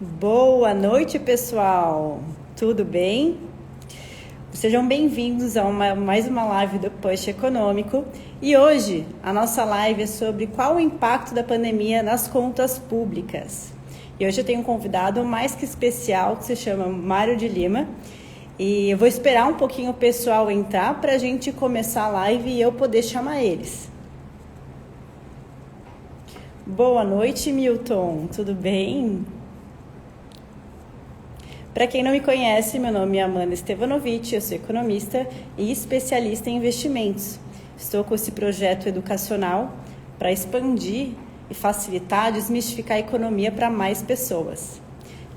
Boa noite, pessoal! Tudo bem? Sejam bem-vindos a mais uma live do Push Econômico. E hoje a nossa live é sobre qual o impacto da pandemia nas contas públicas. E hoje eu tenho um convidado mais que especial que se chama Mário de Lima. E eu vou esperar um pouquinho o pessoal entrar para a gente começar a live e eu poder chamar eles. Boa noite, Milton. Tudo bem? Para quem não me conhece, meu nome é Amanda Stevanovic, eu sou economista e especialista em investimentos. Estou com esse projeto educacional para expandir e facilitar, desmistificar a economia para mais pessoas.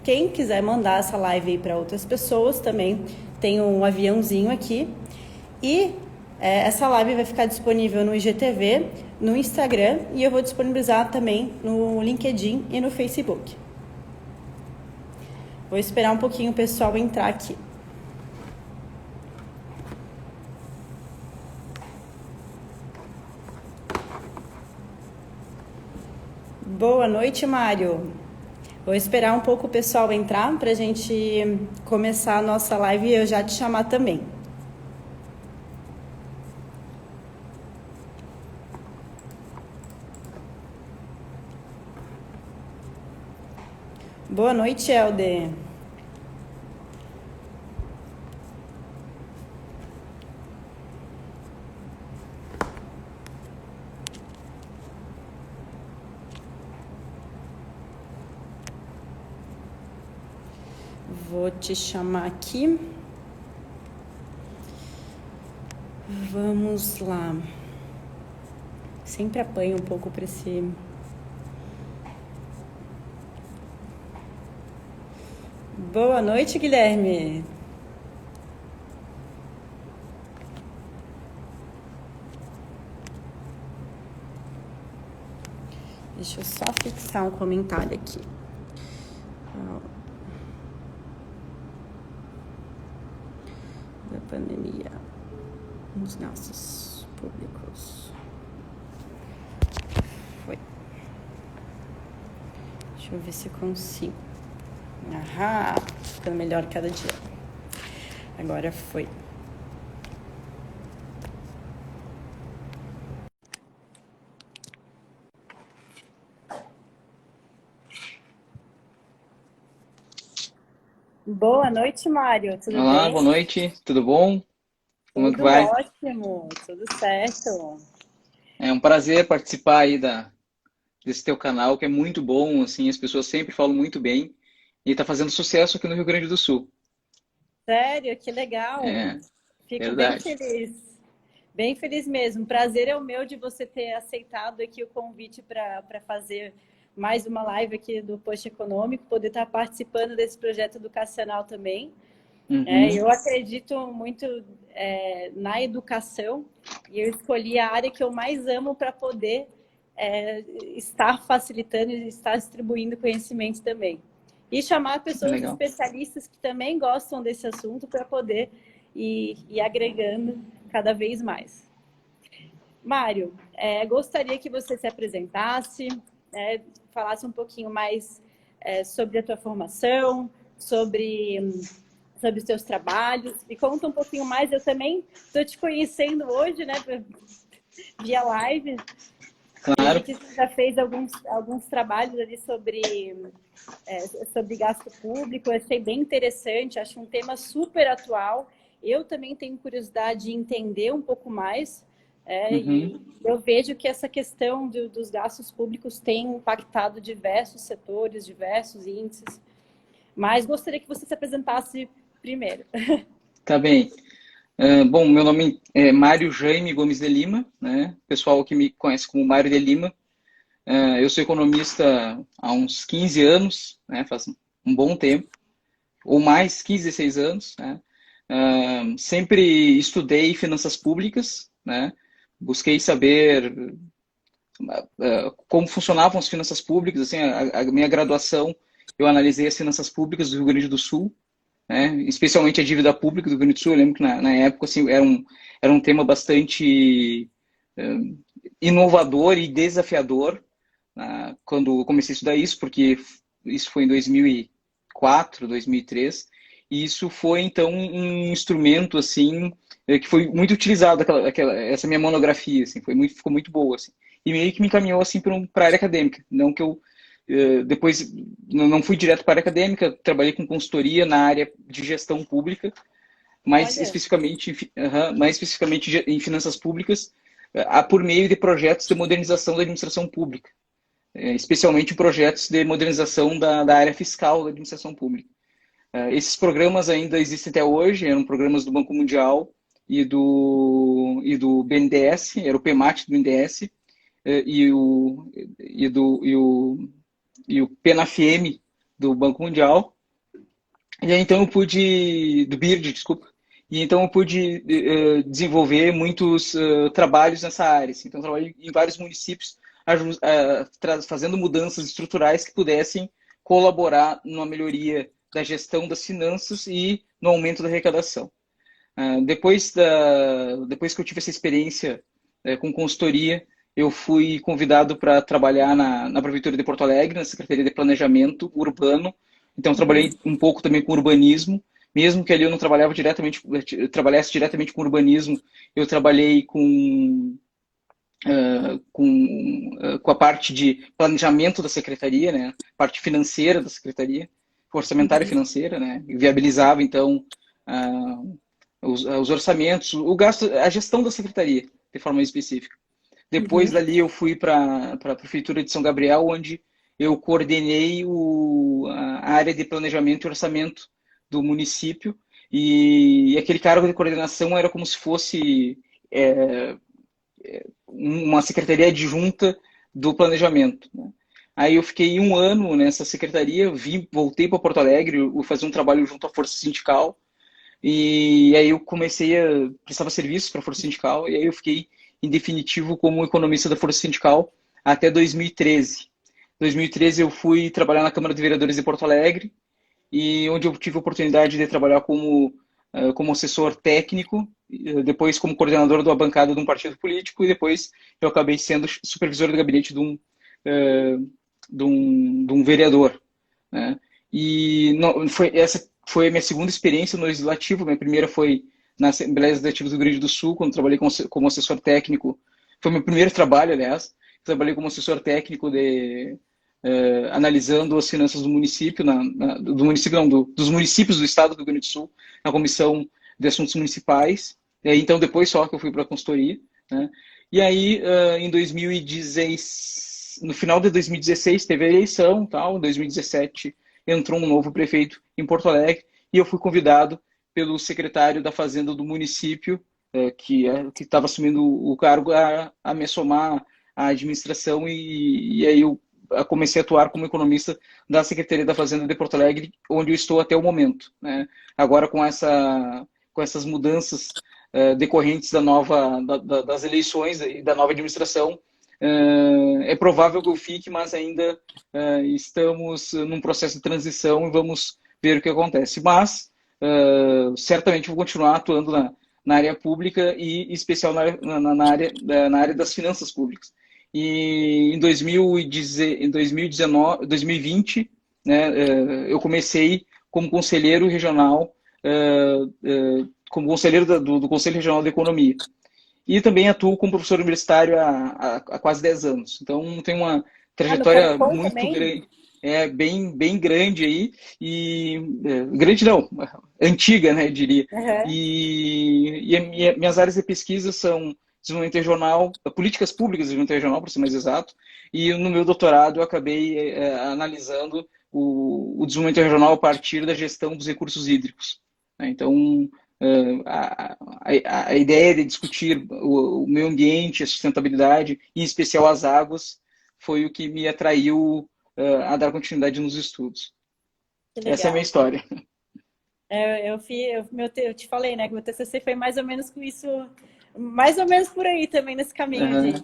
Quem quiser mandar essa live para outras pessoas também tem um aviãozinho aqui. E essa live vai ficar disponível no IGTV, no Instagram e eu vou disponibilizar também no LinkedIn e no Facebook. Vou esperar um pouquinho o pessoal entrar aqui. Boa noite, Mário. Vou esperar um pouco o pessoal entrar para a gente começar a nossa live e eu já te chamar também. Boa noite, Helder. Vou te chamar aqui. Vamos lá. Sempre apanho um pouco para esse... Boa noite, Guilherme. Deixa eu só fixar um comentário aqui. Da pandemia nos gastos públicos. Foi. Deixa eu ver se eu consigo. Aham, ficando melhor cada dia. Agora foi. Boa noite, Mário. Tudo Olá, bem? boa noite, tudo bom? Como é que Tudo vai? ótimo, tudo certo. É um prazer participar aí desse teu canal, que é muito bom, assim, as pessoas sempre falam muito bem e tá fazendo sucesso aqui no Rio Grande do Sul. Sério, que legal. É, Fico bem verdade. feliz. Bem feliz mesmo. Prazer é o meu de você ter aceitado aqui o convite para fazer mais uma live aqui do Post Econômico, poder estar participando desse projeto educacional também. Uhum, Eu acredito muito na educação e eu escolhi a área que eu mais amo para poder é, estar facilitando e estar distribuindo conhecimento também. E chamar pessoas legal. especialistas que também gostam desse assunto para poder ir agregando cada vez mais. Mário, gostaria que você se apresentasse, falasse um pouquinho mais sobre a tua formação, sobre os seus trabalhos. Me conta um pouquinho mais. Eu também estou te conhecendo hoje, né, via live, e vi Claro, que você já fez alguns trabalhos ali sobre gasto público. Eu achei bem interessante, acho um tema super atual. Eu também tenho curiosidade de entender um pouco mais, uhum, e eu vejo que essa questão dos gastos públicos tem impactado diversos setores, diversos índices, mas gostaria que você se apresentasse primeiro. tá bem. Bom, meu nome é Mário Jaime Gomes de Lima, né? O pessoal que me conhece como Mário de Lima. Eu sou economista há uns 15 anos, né? Faz um bom tempo, ou mais, 15, 16 anos, né? Sempre estudei finanças públicas, né? Busquei saber como funcionavam as finanças públicas, assim, a minha graduação, eu analisei as finanças públicas do Rio Grande do Sul, né? Especialmente a dívida pública do Rio Grande do Sul. Eu lembro que na época assim, era um tema bastante inovador e desafiador, quando eu comecei a estudar isso, porque isso foi em 2004, 2003, e isso foi, então, um instrumento, assim, que foi muito utilizado, essa minha monografia, assim, ficou muito boa, assim. E meio que me encaminhou, assim, para a área acadêmica. Não que eu, depois, não fui direto para a área acadêmica, trabalhei com consultoria na área de gestão pública, Olha, mais especificamente em finanças públicas, por meio de projetos de modernização da administração pública, especialmente projetos de modernização da área fiscal da administração pública. Esses programas ainda existem até hoje, eram programas do Banco Mundial e do BNDES, era o PMAT do BNDES, e o PNAFM do Banco Mundial. E aí, então eu pude, do BIRD, desculpa, e então eu pude desenvolver muitos trabalhos nessa área. Assim. Então, eu trabalhei em vários municípios fazendo mudanças estruturais que pudessem colaborar numa melhoria da gestão das finanças e no aumento da arrecadação. Depois que eu tive essa experiência com consultoria, eu fui convidado para trabalhar na Prefeitura de Porto Alegre, na Secretaria de Planejamento Urbano. Então, trabalhei um pouco também com urbanismo, mesmo que ali eu não trabalhasse diretamente com urbanismo, eu trabalhei com a parte de planejamento da secretaria, né? Parte financeira da secretaria, orçamentária e financeira, né? E viabilizava, então, os orçamentos, o gasto, a gestão da secretaria, de forma específica. Depois dali eu fui para a Prefeitura de São Gabriel, onde eu coordenei a área de planejamento e orçamento do município, e aquele cargo de coordenação era como se fosse uma secretaria adjunta do planejamento. Né? Aí eu fiquei um ano nessa secretaria, voltei para Porto Alegre, eu fazia um trabalho junto à Força Sindical, e aí eu prestava serviços para a Força Sindical, e aí eu fiquei, em definitivo, como economista da Força Sindical até 2013. Em 2013 eu fui trabalhar na Câmara de Vereadores de Porto Alegre, e onde eu tive a oportunidade de trabalhar como assessor técnico, depois como coordenador da bancada de um partido político, e depois eu acabei sendo supervisor do gabinete de um vereador. Né? E essa foi a minha segunda experiência no Legislativo. Minha primeira foi na Assembleia Legislativa do Rio Grande do Sul, quando trabalhei como assessor técnico. Foi meu primeiro trabalho, aliás. Trabalhei como assessor técnico analisando as finanças do município, dos municípios do estado do Rio Grande do Sul, na Comissão de Assuntos Municipais. E aí, então, depois só que eu fui para a consultoria. Né? E aí, em 2016, no final de 2016, teve a eleição, tal. Em 2017, entrou um novo prefeito em Porto Alegre, e eu fui convidado pelo secretário da Fazenda do município, que estava assumindo o cargo, a me somar à administração, e aí eu comecei a atuar como economista da Secretaria da Fazenda de Porto Alegre, onde eu estou até o momento. Né? Agora, com essas mudanças decorrentes das eleições e da nova administração, é provável que eu fique, mas ainda estamos num processo de transição e vamos ver o que acontece. Mas, certamente, vou continuar atuando na área pública e, em especial, na área das finanças públicas. E em 2020, né, eu comecei como conselheiro regional, como conselheiro do Conselho Regional de Economia. E também atuo como professor universitário há quase 10 anos. Então, tem uma trajetória muito grande, bem grande aí, grande não, antiga, né, eu diria. Uhum. E minhas áreas de pesquisa são desenvolvimento regional, políticas públicas de desenvolvimento regional, para ser mais exato, e no meu doutorado eu acabei analisando o desenvolvimento regional a partir da gestão dos recursos hídricos. Então, a ideia de discutir o meio ambiente, a sustentabilidade, em especial as águas, foi o que me atraiu a dar continuidade nos estudos. Essa é a minha história. Eu te falei, né, que meu TCC foi mais ou menos com isso, mais ou menos por aí também, nesse caminho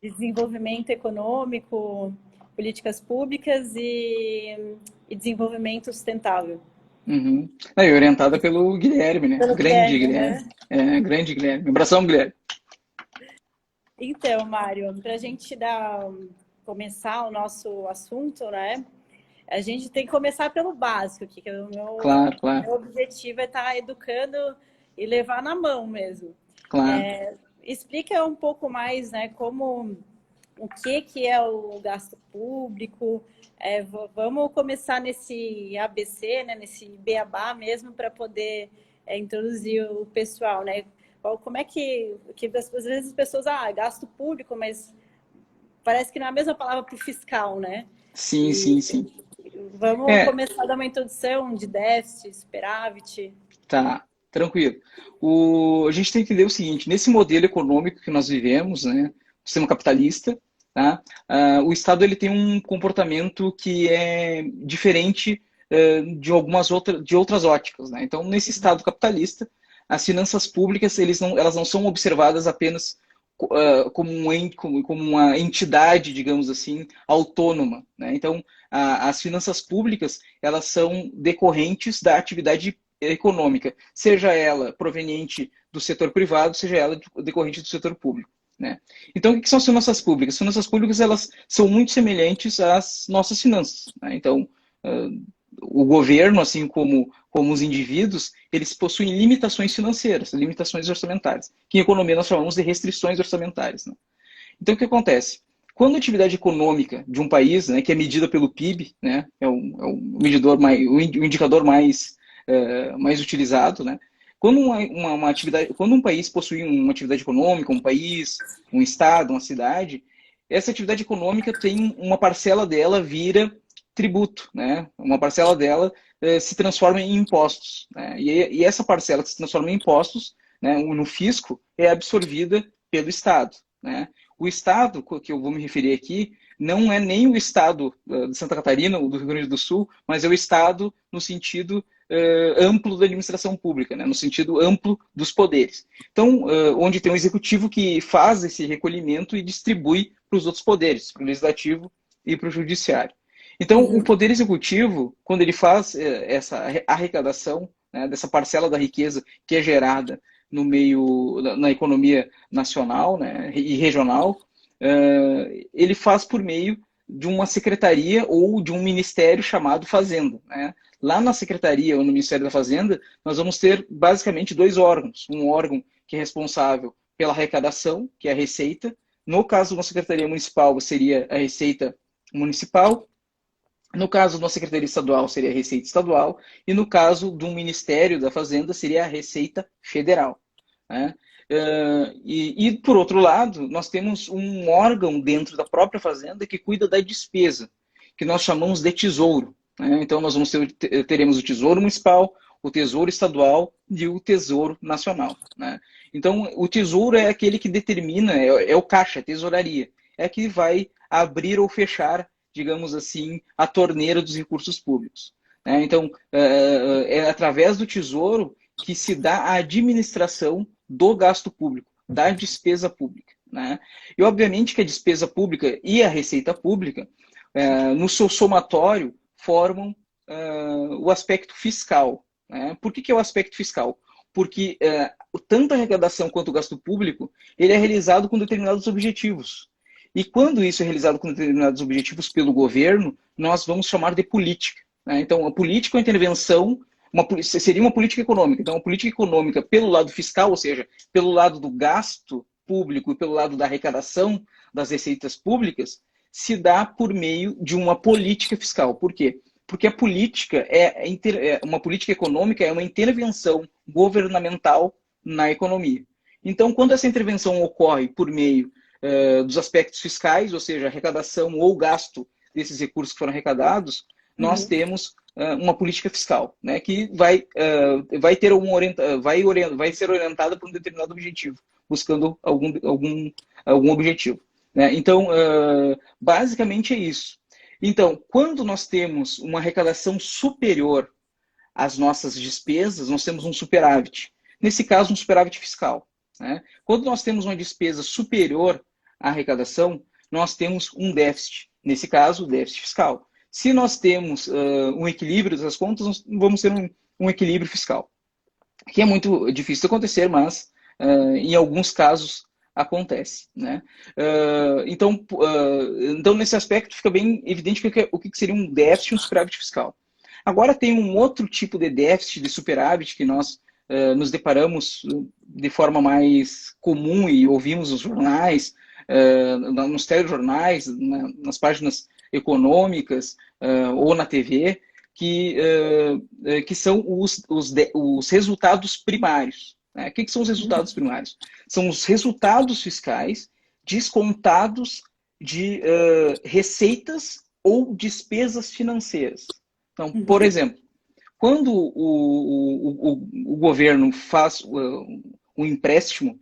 de desenvolvimento econômico, políticas públicas e desenvolvimento sustentável. Uhum. E orientada pelo Guilherme, né? Pelo Grande Guilherme, Guilherme. Grande Guilherme. Abração, Guilherme. Então, Mário, para a gente começar o nosso assunto, né? a gente tem que começar pelo básico, que o Claro, claro, meu objetivo é estar educando e levar na mão mesmo. claro. Explica um pouco mais, né, como o que é o gasto público. Vamos começar nesse ABC, né, nesse beabá mesmo, para poder introduzir o pessoal, né? Como é que às vezes as pessoas, gasto público, mas parece que não é a mesma palavra para o fiscal, né? Sim, E sim, sim. vamos É, começar a dar uma introdução de déficit, superávit. tá, tranquilo. A gente tem que entender o seguinte, nesse modelo econômico que nós vivemos, né, sistema capitalista, tá, o Estado ele tem um comportamento que é diferente de outras óticas, né? Então, nesse Estado capitalista, as finanças públicas elas não são observadas apenas como, como uma entidade, digamos assim, autônoma, né? Então, as finanças públicas elas são decorrentes da atividade econômica, seja ela proveniente do setor privado, seja ela decorrente do setor público, né? Então, o que são as finanças públicas? As finanças públicas elas são muito semelhantes às nossas finanças, né? Então, o governo, assim como os indivíduos, eles possuem limitações financeiras, limitações orçamentárias, que em economia nós chamamos de restrições orçamentárias, né? Então, o que acontece? Quando a atividade econômica de um país, né, que é medida pelo PIB, né, é o medidor o indicador mais utilizado, né, quando uma atividade, quando um país possui uma atividade econômica, um país, um estado, uma cidade, essa atividade econômica tem uma parcela dela vira tributo, né? Uma parcela dela se transforma em impostos, né? E essa parcela que se transforma em impostos, né, no fisco, é absorvida pelo Estado, né? O Estado, que eu vou me referir aqui, não é nem o Estado de Santa Catarina ou do Rio Grande do Sul, mas é o Estado no sentido amplo da administração pública, né? No sentido amplo dos poderes. Então, onde tem um executivo que faz esse recolhimento e distribui para os outros poderes, para o legislativo e para o judiciário. Então, o Uhum. poder executivo, quando ele faz essa arrecadação, né, dessa parcela da riqueza que é gerada no meio, na economia nacional, né, e regional, ele faz por meio de uma secretaria ou de um ministério chamado Fazenda, né? Lá na secretaria ou no Ministério da Fazenda, nós vamos ter basicamente dois órgãos. Um órgão que é responsável pela arrecadação, que é a Receita. No caso de uma secretaria municipal, seria a Receita Municipal. No caso de uma secretaria estadual, seria a Receita Estadual. E no caso de um Ministério da Fazenda, seria a Receita Federal, né? Por outro lado, nós temos um órgão dentro da própria Fazenda que cuida da despesa, que nós chamamos de Tesouro, né? Então, nós teremos o Tesouro Municipal, o Tesouro Estadual e o Tesouro Nacional, né? Então, o Tesouro é aquele que determina, é o caixa, a tesouraria, é que vai abrir ou fechar, digamos assim, a torneira dos recursos públicos, né? Então, é através do Tesouro que se dá a administração do gasto público, da despesa pública, né? E, obviamente, que a despesa pública e a receita pública, no seu somatório, formam o aspecto fiscal, né? Por que é o aspecto fiscal? Porque tanto a arrecadação quanto o gasto público, ele é realizado com determinados objetivos. E quando isso é realizado com determinados objetivos pelo governo, nós vamos chamar de política, né? Então, a política é uma intervenção, seria uma política econômica. Então, a política econômica pelo lado fiscal, ou seja, pelo lado do gasto público e pelo lado da arrecadação das receitas públicas, se dá por meio de uma política fiscal. Por quê? Porque a política uma política econômica é uma intervenção governamental na economia. Então, quando essa intervenção ocorre por meio dos aspectos fiscais, ou seja, arrecadação ou gasto desses recursos que foram arrecadados, nós temos uma política fiscal, né, que vai ser orientada por um determinado objetivo, buscando algum objetivo, né? Então, basicamente é isso. Então, quando nós temos uma arrecadação superior às nossas despesas, nós temos um superávit. Nesse caso, um superávit fiscal, né? Quando nós temos uma despesa superior à arrecadação, nós temos um déficit. Nesse caso, o déficit fiscal. Se nós temos um equilíbrio das contas, nós vamos ter um equilíbrio fiscal, que é muito difícil de acontecer, mas em alguns casos acontece, né? Então, nesse aspecto, fica bem evidente o que seria um déficit e um superávit fiscal. Agora, tem um outro tipo de déficit, de superávit, que nós nos deparamos de forma mais comum e ouvimos nos jornais, nos telejornais, nas páginas econômicas ou na TV, que são os resultados primários. Né? O que são os resultados primários? São os resultados fiscais descontados de receitas ou despesas financeiras. Então, por exemplo, quando o governo faz um empréstimo,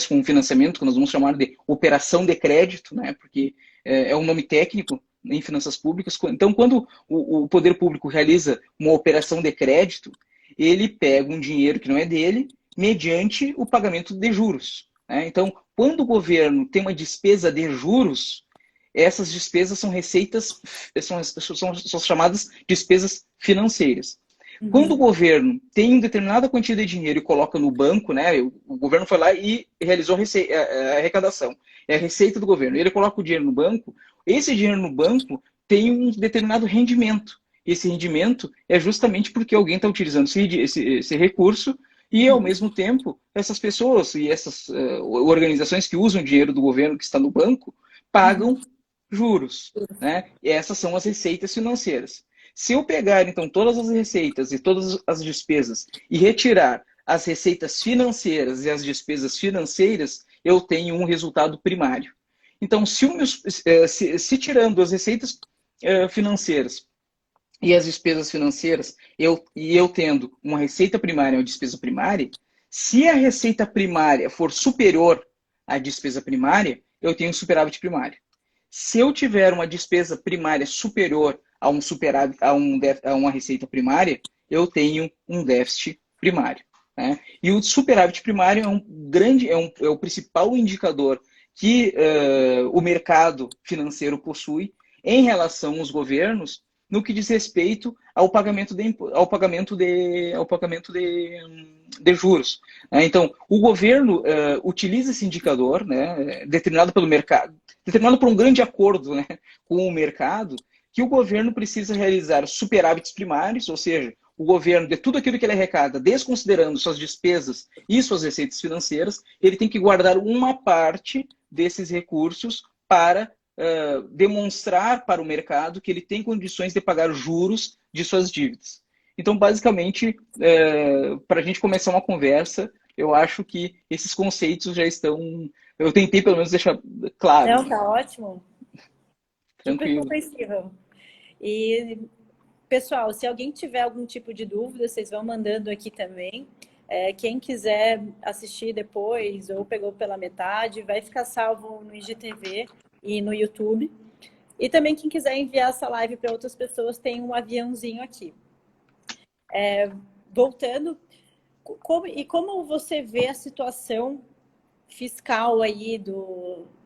um financiamento, que nós vamos chamar de operação de crédito, né? Porque é um nome técnico em finanças públicas. Então, quando o poder público realiza uma operação de crédito, ele pega um dinheiro que não é dele, mediante o pagamento de juros. Né? Então, quando o governo tem uma despesa de juros, essas despesas são receitas, são chamadas despesas financeiras. Quando o governo tem uma determinada quantia de dinheiro e coloca no banco, né, o governo foi lá e realizou a arrecadação, é a receita do governo, ele coloca o dinheiro no banco, esse dinheiro no banco tem um determinado rendimento. Esse rendimento é justamente porque alguém está utilizando esse recurso e, ao mesmo tempo, essas pessoas e essas organizações que usam o dinheiro do governo que está no banco pagam juros. Né? E essas são as receitas financeiras. Se eu pegar, então, todas as receitas e todas as despesas e retirar as receitas financeiras e as despesas financeiras, eu tenho um resultado primário. Então, se tirando as receitas financeiras e as despesas financeiras, eu tendo uma receita primária e uma despesa primária, se a receita primária for superior à despesa primária, eu tenho um superávit primário. Se eu tiver uma despesa primária superior a um superávit, a uma receita primária, eu tenho um déficit primário. Né? E o superávit primário é o principal indicador que o mercado financeiro possui em relação aos governos no que diz respeito ao pagamento de juros. Então, o governo utiliza esse indicador, né, determinado pelo mercado, determinado por um grande acordo, né, com o mercado, que o governo precisa realizar superávites primários, ou seja, o governo, de tudo aquilo que ele arrecada, desconsiderando suas despesas e suas receitas financeiras, ele tem que guardar uma parte desses recursos para demonstrar para o mercado que ele tem condições de pagar juros de suas dívidas. Então, basicamente, para a gente começar uma conversa, eu acho que esses conceitos já estão... Eu tentei, pelo menos, deixar claro. Não, tá ótimo. Tranquilo. Super compreensível. E, pessoal, se alguém tiver algum tipo de dúvida, vocês vão mandando aqui também. Quem quiser assistir depois ou pegou pela metade, vai ficar salvo no IGTV e no YouTube. E também quem quiser enviar essa live para outras pessoas, tem um aviãozinho aqui. Voltando, como você vê a situação fiscal aí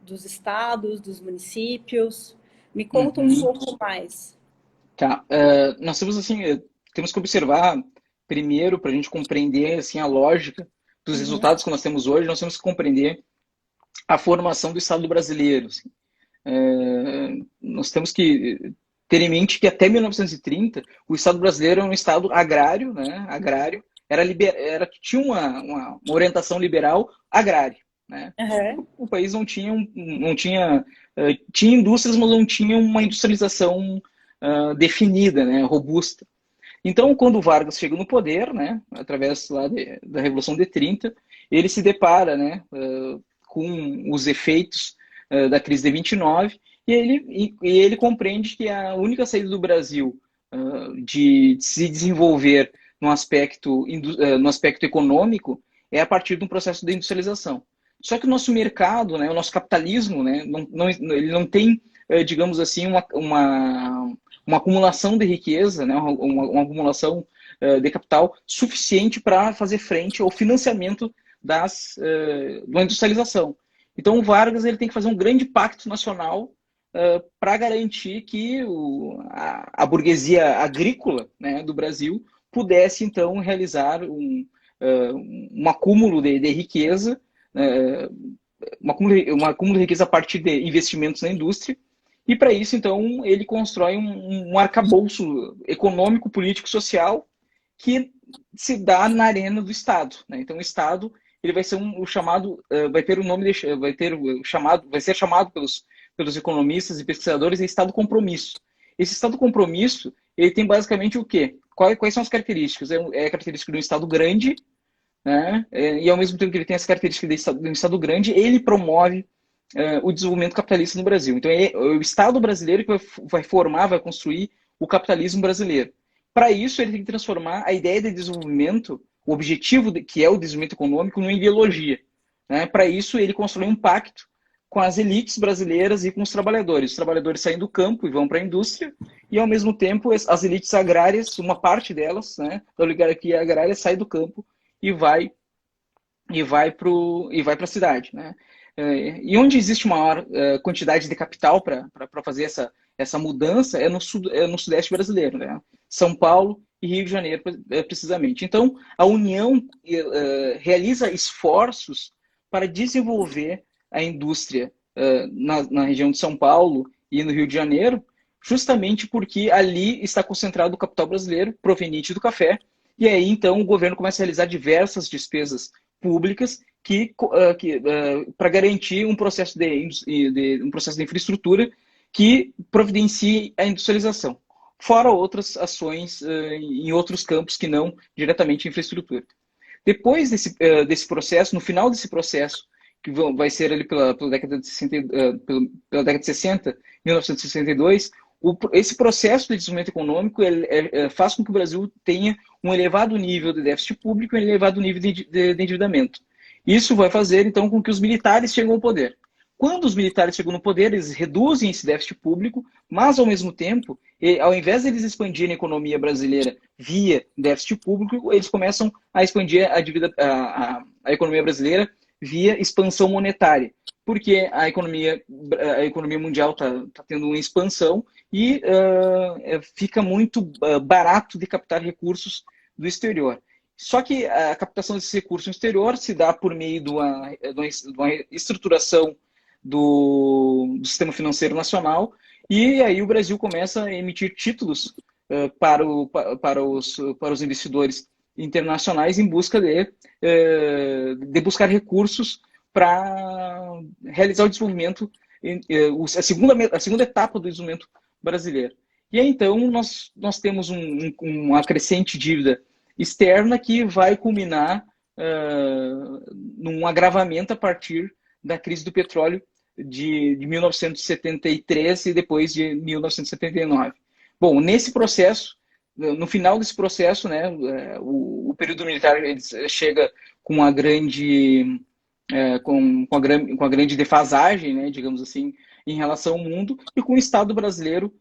dos estados, dos municípios? Me conta um pouco mais. Tá. Nós temos assim, temos que observar primeiro, para a gente compreender assim, a lógica dos resultados que nós temos hoje, nós temos que compreender a formação do Estado brasileiro. Assim. Nós temos que ter em mente que até 1930 o Estado brasileiro era um Estado agrário, né? Agrário, tinha uma orientação liberal agrária. Né? O país tinha indústrias, mas não tinha uma industrialização definida, né? Robusta. Então, quando o Vargas chega no poder, né? Através lá da Revolução de 30, ele se depara, né? Com os efeitos da crise de 29 e ele compreende que a única saída do Brasil de se desenvolver no aspecto econômico é a partir de um processo de industrialização. Só que o nosso mercado, né, o nosso capitalismo, né, ele não tem, digamos assim, uma acumulação de riqueza, né, uma acumulação de capital suficiente para fazer frente ao financiamento da industrialização. Então, o Vargas ele tem que fazer um grande pacto nacional para garantir que a burguesia agrícola, né, do Brasil pudesse, então, realizar um acúmulo de riqueza um acúmulo de riqueza a partir de investimentos na indústria, e para isso, então, ele constrói um arcabouço econômico, político, social que se dá na arena do Estado, né? Então, o Estado ele vai ser o chamado, vai ter o nome, vai ser chamado pelos economistas e pesquisadores de Estado compromisso. Esse Estado compromisso, ele tem basicamente o quê? Quais são as características? É a característica de um Estado grande, né? E ao mesmo tempo que ele tem as características de um Estado grande, ele promove o desenvolvimento capitalista no Brasil. Então, é o Estado brasileiro que vai formar, vai construir o capitalismo brasileiro. Para isso, ele tem que transformar a ideia de desenvolvimento, o objetivo que é o desenvolvimento econômico, numa ideologia. Né? Para isso, ele constrói um pacto com as elites brasileiras e com os trabalhadores. Os trabalhadores saem do campo e vão para a indústria, e ao mesmo tempo as elites agrárias, uma parte delas, né, da oligarquia agrária, sai do campo e vai para a cidade. Né? E onde existe maior quantidade de capital para fazer essa mudança é no sudeste brasileiro, né? São Paulo e Rio de Janeiro, precisamente. Então, a União realiza esforços para desenvolver a indústria na região de São Paulo e no Rio de Janeiro, justamente porque ali está concentrado o capital brasileiro proveniente do café, e aí, então, o governo começa a realizar diversas despesas públicas para garantir um processo de infraestrutura que providencie a industrialização, fora outras ações em outros campos que não diretamente infraestrutura. Depois desse processo, no final desse processo, que vai ser ali pela década de 60, 1962, esse processo de desenvolvimento econômico faz com que o Brasil tenha um elevado nível de déficit público e um elevado nível de endividamento. Isso vai fazer, então, com que os militares cheguem ao poder. Quando os militares chegam no poder, eles reduzem esse déficit público, mas, ao mesmo tempo, ao invés de eles expandirem a economia brasileira via déficit público, eles começam a expandir a economia brasileira via expansão monetária, porque a economia mundial está tendo uma expansão e fica muito barato de captar recursos do exterior. Só que a captação desses recursos no exterior se dá por meio de uma estruturação do sistema financeiro nacional, e aí o Brasil começa a emitir títulos para os investidores internacionais em busca de buscar recursos para realizar o desenvolvimento, a segunda etapa do desenvolvimento brasileiro. E aí, então, nós temos uma crescente dívida externa que vai culminar num agravamento a partir da crise do petróleo de 1973 e depois de 1979. Bom, nesse processo, no final desse processo, né, o período militar chega com a grande com a grande defasagem, né, digamos assim, em relação ao mundo, e com o Estado brasileiro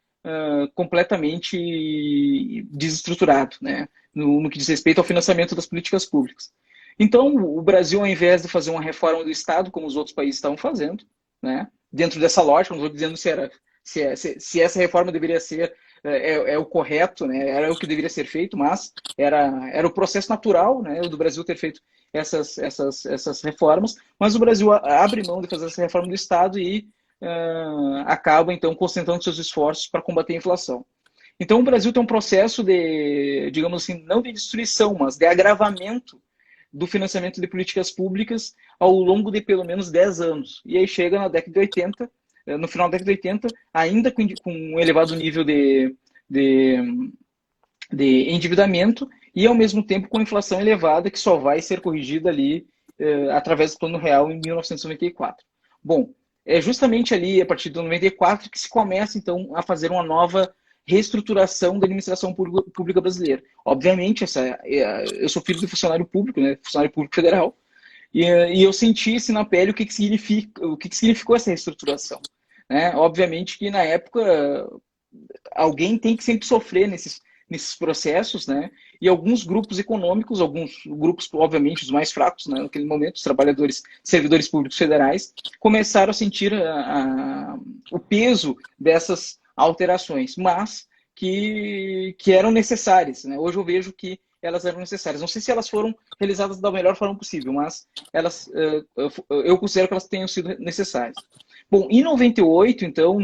completamente desestruturado, né, no que diz respeito ao financiamento das políticas públicas. Então, o Brasil, ao invés de fazer uma reforma do Estado, como os outros países estavam fazendo, né, dentro dessa lógica, não estou dizendo se essa reforma deveria ser o correto, né, era o que deveria ser feito, mas era o processo natural, né, do Brasil ter feito essas reformas, mas o Brasil abre mão de fazer essa reforma do Estado e acaba, então, concentrando seus esforços para combater a inflação. Então, o Brasil tem um processo de, digamos assim, não de destruição, mas de agravamento do financiamento de políticas públicas ao longo de pelo menos 10 anos. E aí chega na década de 80, no final da década de 80, ainda com um elevado nível de endividamento e, ao mesmo tempo, com inflação elevada, que só vai ser corrigida ali através do Plano Real em 1994. Bom, é justamente ali, a partir de 94, que se começa, então, a fazer uma nova reestruturação da administração pública brasileira. Obviamente, eu sou filho de funcionário público, né, funcionário público federal, e eu senti assim, na pele o que significou essa reestruturação. Né? Obviamente que, na época, alguém tem que sempre sofrer nesses processos, né? E alguns grupos econômicos, alguns grupos, obviamente, os mais fracos, né, naquele momento, os trabalhadores, servidores públicos federais, começaram a sentir o peso dessas alterações, mas que eram necessárias. Né? Hoje eu vejo que elas eram necessárias. Não sei se elas foram realizadas da melhor forma possível, mas elas, eu considero que elas tenham sido necessárias. Bom, em 98, então,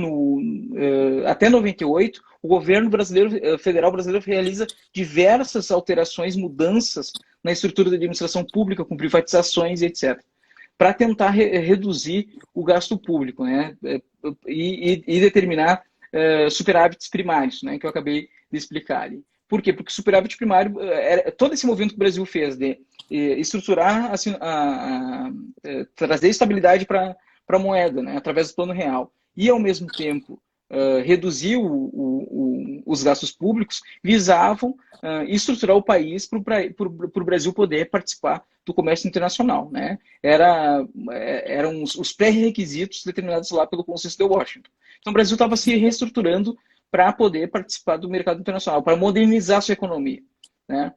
até 98, o governo brasileiro, federal brasileiro realiza diversas alterações, mudanças na estrutura da administração pública, com privatizações e etc., para tentar reduzir o gasto público, né? E determinar superávites primários, né? Que eu acabei de explicar ali. Por quê? Porque o superávit primário, todo esse movimento que o Brasil fez de estruturar, assim, trazer estabilidade para a moeda, né? Através do plano real, e ao mesmo tempo reduzir os gastos públicos, visavam estruturar o país para o Brasil poder participar do comércio internacional, né? Eram os pré-requisitos determinados lá pelo Consenso de Washington. Então o Brasil estava se reestruturando para poder participar do mercado internacional, para modernizar sua economia, né?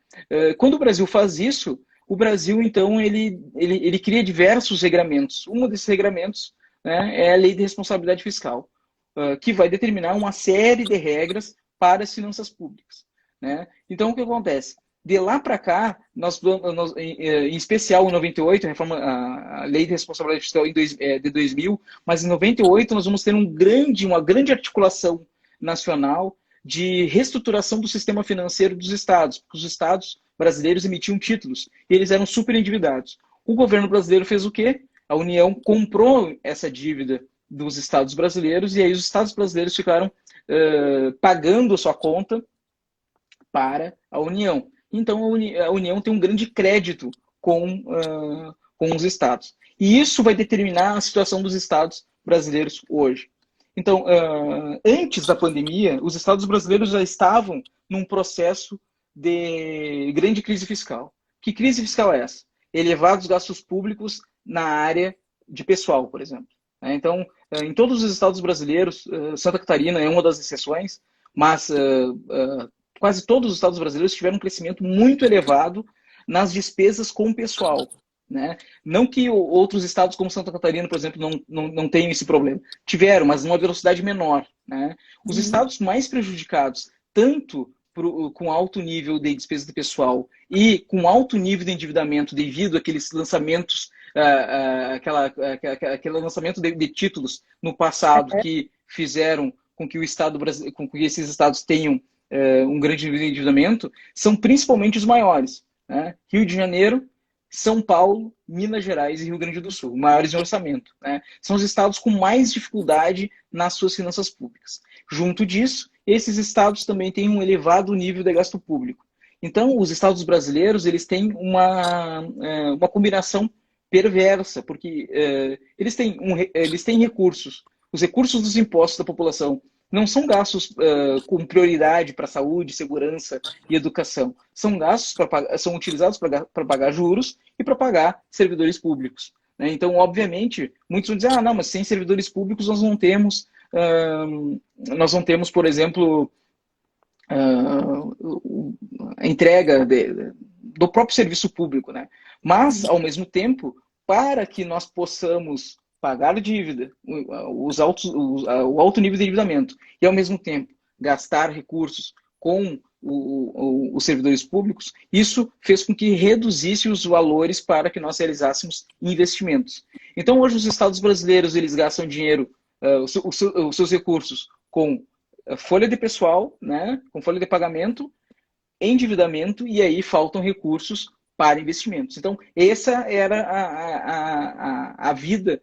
Quando o Brasil faz isso, o Brasil, então, ele cria diversos regramentos. Um desses regramentos, né, é a Lei de Responsabilidade Fiscal, que vai determinar uma série de regras para as finanças públicas, né? Então, o que acontece? De lá para cá, em especial em 98, a Lei de Responsabilidade Fiscal de 2000, mas em 98 nós vamos ter uma grande articulação nacional de reestruturação do sistema financeiro dos estados, porque os estados brasileiros emitiam títulos e eles eram super endividados. O governo brasileiro fez o quê? A União comprou essa dívida dos estados brasileiros e aí os estados brasileiros ficaram pagando a sua conta para a União. Então, a União tem um grande crédito com os estados. E isso vai determinar a situação dos estados brasileiros hoje. Então, antes da pandemia, os estados brasileiros já estavam num processo de grande crise fiscal. Que crise fiscal é essa? Elevados gastos públicos na área de pessoal, por exemplo. Então, em todos os estados brasileiros, Santa Catarina é uma das exceções, mas quase todos os estados brasileiros tiveram um crescimento muito elevado nas despesas com o pessoal, né? Não que outros estados como Santa Catarina, por exemplo, não tenham esse problema. Tiveram, mas numa velocidade menor, né? Os estados mais prejudicados, tanto com alto nível de despesa de pessoal e com alto nível de endividamento devido àqueles lançamentos, aquele lançamento de títulos no passado que fizeram com que esses estados tenham um grande nível de endividamento, são principalmente os maiores, né? Rio de Janeiro, São Paulo, Minas Gerais e Rio Grande do Sul, maiores em orçamento, né? São os estados com mais dificuldade nas suas finanças públicas. Junto disso, esses estados também têm um elevado nível de gasto público. Então, os estados brasileiros eles têm uma combinação perversa, porque eles têm recursos. Os recursos dos impostos da população não são gastos com prioridade para saúde, segurança e educação. São gastos são utilizados para pagar juros e para pagar servidores públicos, né? Então, obviamente, muitos vão dizer, não, mas sem servidores públicos nós não temos, por exemplo, a entrega do próprio serviço público, né? Mas, ao mesmo tempo, para que nós possamos pagar dívida, o alto nível de endividamento, e ao mesmo tempo gastar recursos com os servidores públicos, isso fez com que reduzisse os valores para que nós realizássemos investimentos. Então, hoje, os estados brasileiros eles gastam dinheiro, os seus recursos, com folha de pessoal, né, com folha de pagamento, endividamento, e aí faltam recursos para investimentos. Então, essa era a vida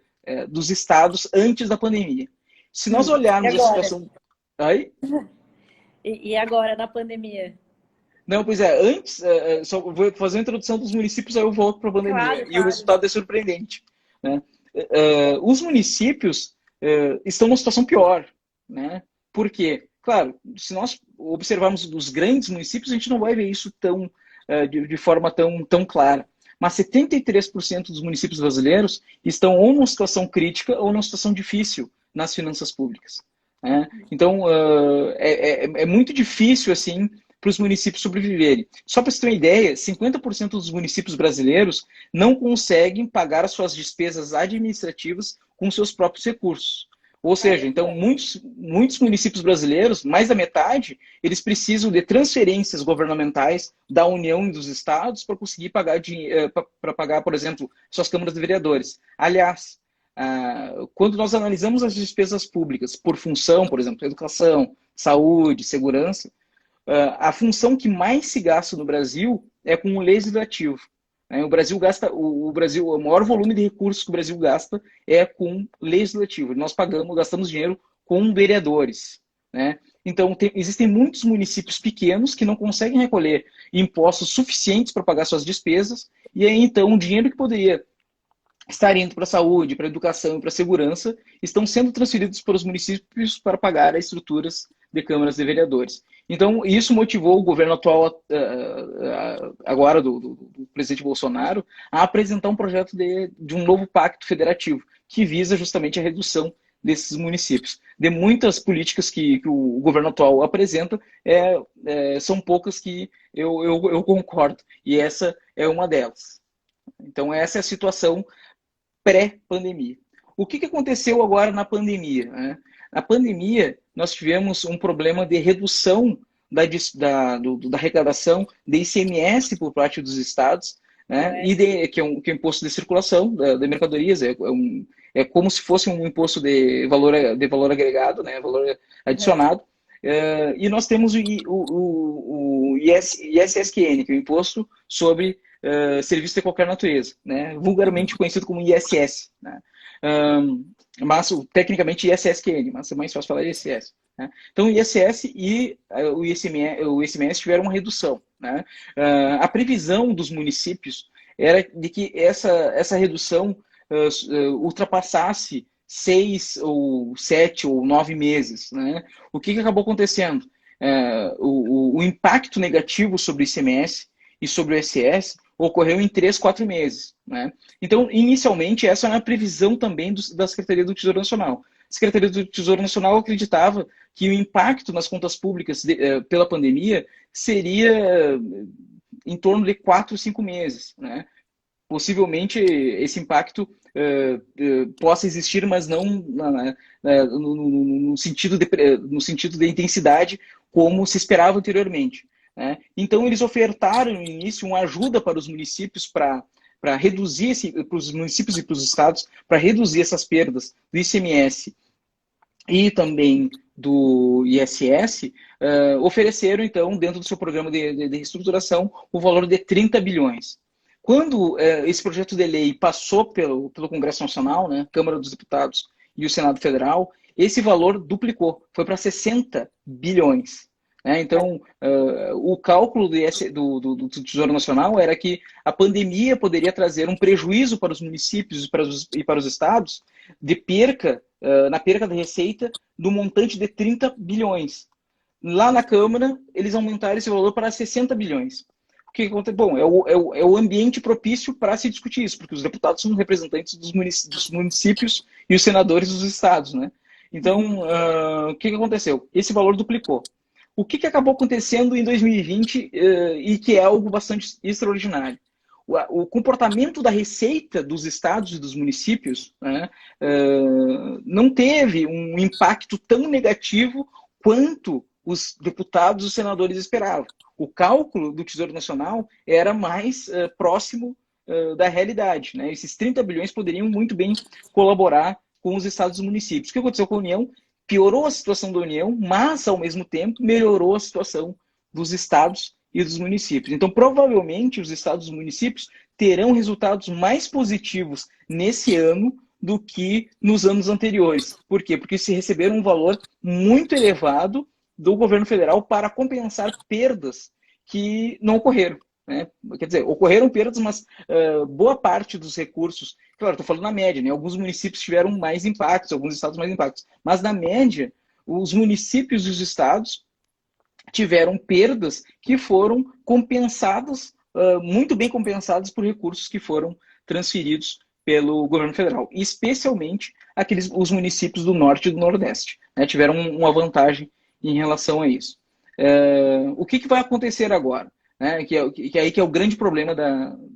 dos estados antes da pandemia. Se nós olharmos a situação... Aí? E agora, na pandemia? Não, pois antes, só vou fazer a introdução dos municípios, aí eu volto para a pandemia. Claro. E o resultado é surpreendente, né? Os municípios estão numa situação pior, né? Por quê? Claro, se nós observarmos os grandes municípios, a gente não vai ver isso de forma tão clara. Mas 73% dos municípios brasileiros estão ou numa situação crítica ou numa situação difícil nas finanças públicas, né? Então, é muito difícil assim para os municípios sobreviverem. Só para você ter uma ideia, 50% dos municípios brasileiros não conseguem pagar as suas despesas administrativas com seus próprios recursos. Ou seja, então muitos municípios brasileiros, mais da metade, eles precisam de transferências governamentais da União e dos estados para conseguir pagar, para pagar, por exemplo, suas câmaras de vereadores. Aliás, quando nós analisamos as despesas públicas por função, por exemplo, educação, saúde, segurança, a função que mais se gasta no Brasil é com o legislativo. O Brasil gasta, o maior volume de recursos que o Brasil gasta é com legislativo. Nós gastamos dinheiro com vereadores, né? Então, existem muitos municípios pequenos que não conseguem recolher impostos suficientes para pagar suas despesas, e aí, então, o dinheiro que poderia estar indo para a saúde, para a educação e para a segurança, estão sendo transferidos para os municípios para pagar as estruturas de câmaras de vereadores. Então, isso motivou o governo atual, agora do presidente Bolsonaro, a apresentar um projeto de um novo pacto federativo, que visa justamente a redução desses municípios. De muitas políticas que o governo atual apresenta, são poucas que eu concordo, e essa é uma delas. Então, essa é a situação pré-pandemia. O que aconteceu agora na pandemia, né? Na pandemia, nós tivemos um problema de redução da arrecadação de ICMS por parte dos estados, né? Que é um imposto de circulação de mercadorias, é como se fosse um imposto de valor agregado, né? Valor adicionado. E nós temos o ISSQN, que é o Imposto sobre Serviços de Qualquer Natureza, né? Vulgarmente conhecido como ISS, né? Mas tecnicamente ISSQN, mas é mais fácil falar ISS. Né? Então, o ISS e o ICMS tiveram uma redução. Né? A previsão dos municípios era de que essa redução ultrapassasse 6 ou 7 ou 9 meses. Né? O que acabou acontecendo? O impacto negativo sobre o ICMS e sobre o ISS ocorreu em 3, 4 meses. Né? Então, inicialmente, essa era a previsão também da Secretaria do Tesouro Nacional. A Secretaria do Tesouro Nacional acreditava que o impacto nas contas públicas pela pandemia seria em torno de 4, 5 meses. Né? Possivelmente, esse impacto possa existir, mas não no sentido de intensidade como se esperava anteriormente. Né? Então, eles ofertaram no início uma ajuda para os municípios para reduzir, para os municípios e para os estados, para reduzir essas perdas do ICMS e também do ISS, ofereceram, então, dentro do seu programa de reestruturação, o valor de 30 bilhões. Quando esse projeto de lei passou pelo Congresso Nacional, né, Câmara dos Deputados e o Senado Federal, esse valor duplicou, foi para 60 bilhões. Então, o cálculo do Tesouro Nacional era que a pandemia poderia trazer um prejuízo para os municípios e para os estados de na perca da receita do montante de 30 bilhões. Lá na Câmara, eles aumentaram esse valor para 60 bilhões. O que acontece? Bom, é o ambiente propício para se discutir isso, porque os deputados são representantes dos municípios e os senadores dos estados. Né? Então, o que aconteceu? Esse valor duplicou. O que acabou acontecendo em 2020 e que é algo bastante extraordinário? O comportamento da receita dos estados e dos municípios, né, não teve um impacto tão negativo quanto os deputados e os senadores esperavam. O cálculo do Tesouro Nacional era mais próximo da realidade. Né? Esses 30 bilhões poderiam muito bem colaborar com os estados e os municípios. O que aconteceu com a União? Piorou a situação da União, mas, ao mesmo tempo, melhorou a situação dos estados e dos municípios. Então, provavelmente, os estados e os municípios terão resultados mais positivos nesse ano do que nos anos anteriores. Por quê? Porque se receberam um valor muito elevado do governo federal para compensar perdas que não ocorreram. Né? Quer dizer, ocorreram perdas, mas boa parte dos recursos, claro, estou falando na média, né? Alguns municípios tiveram mais impactos, alguns estados mais impactos, mas na média, os municípios e os estados tiveram perdas que foram compensadas, muito bem compensadas por recursos que foram transferidos pelo governo federal, especialmente os municípios do norte e do nordeste, né? Tiveram uma vantagem em relação a isso. O que vai acontecer agora? né? Que é o grande problema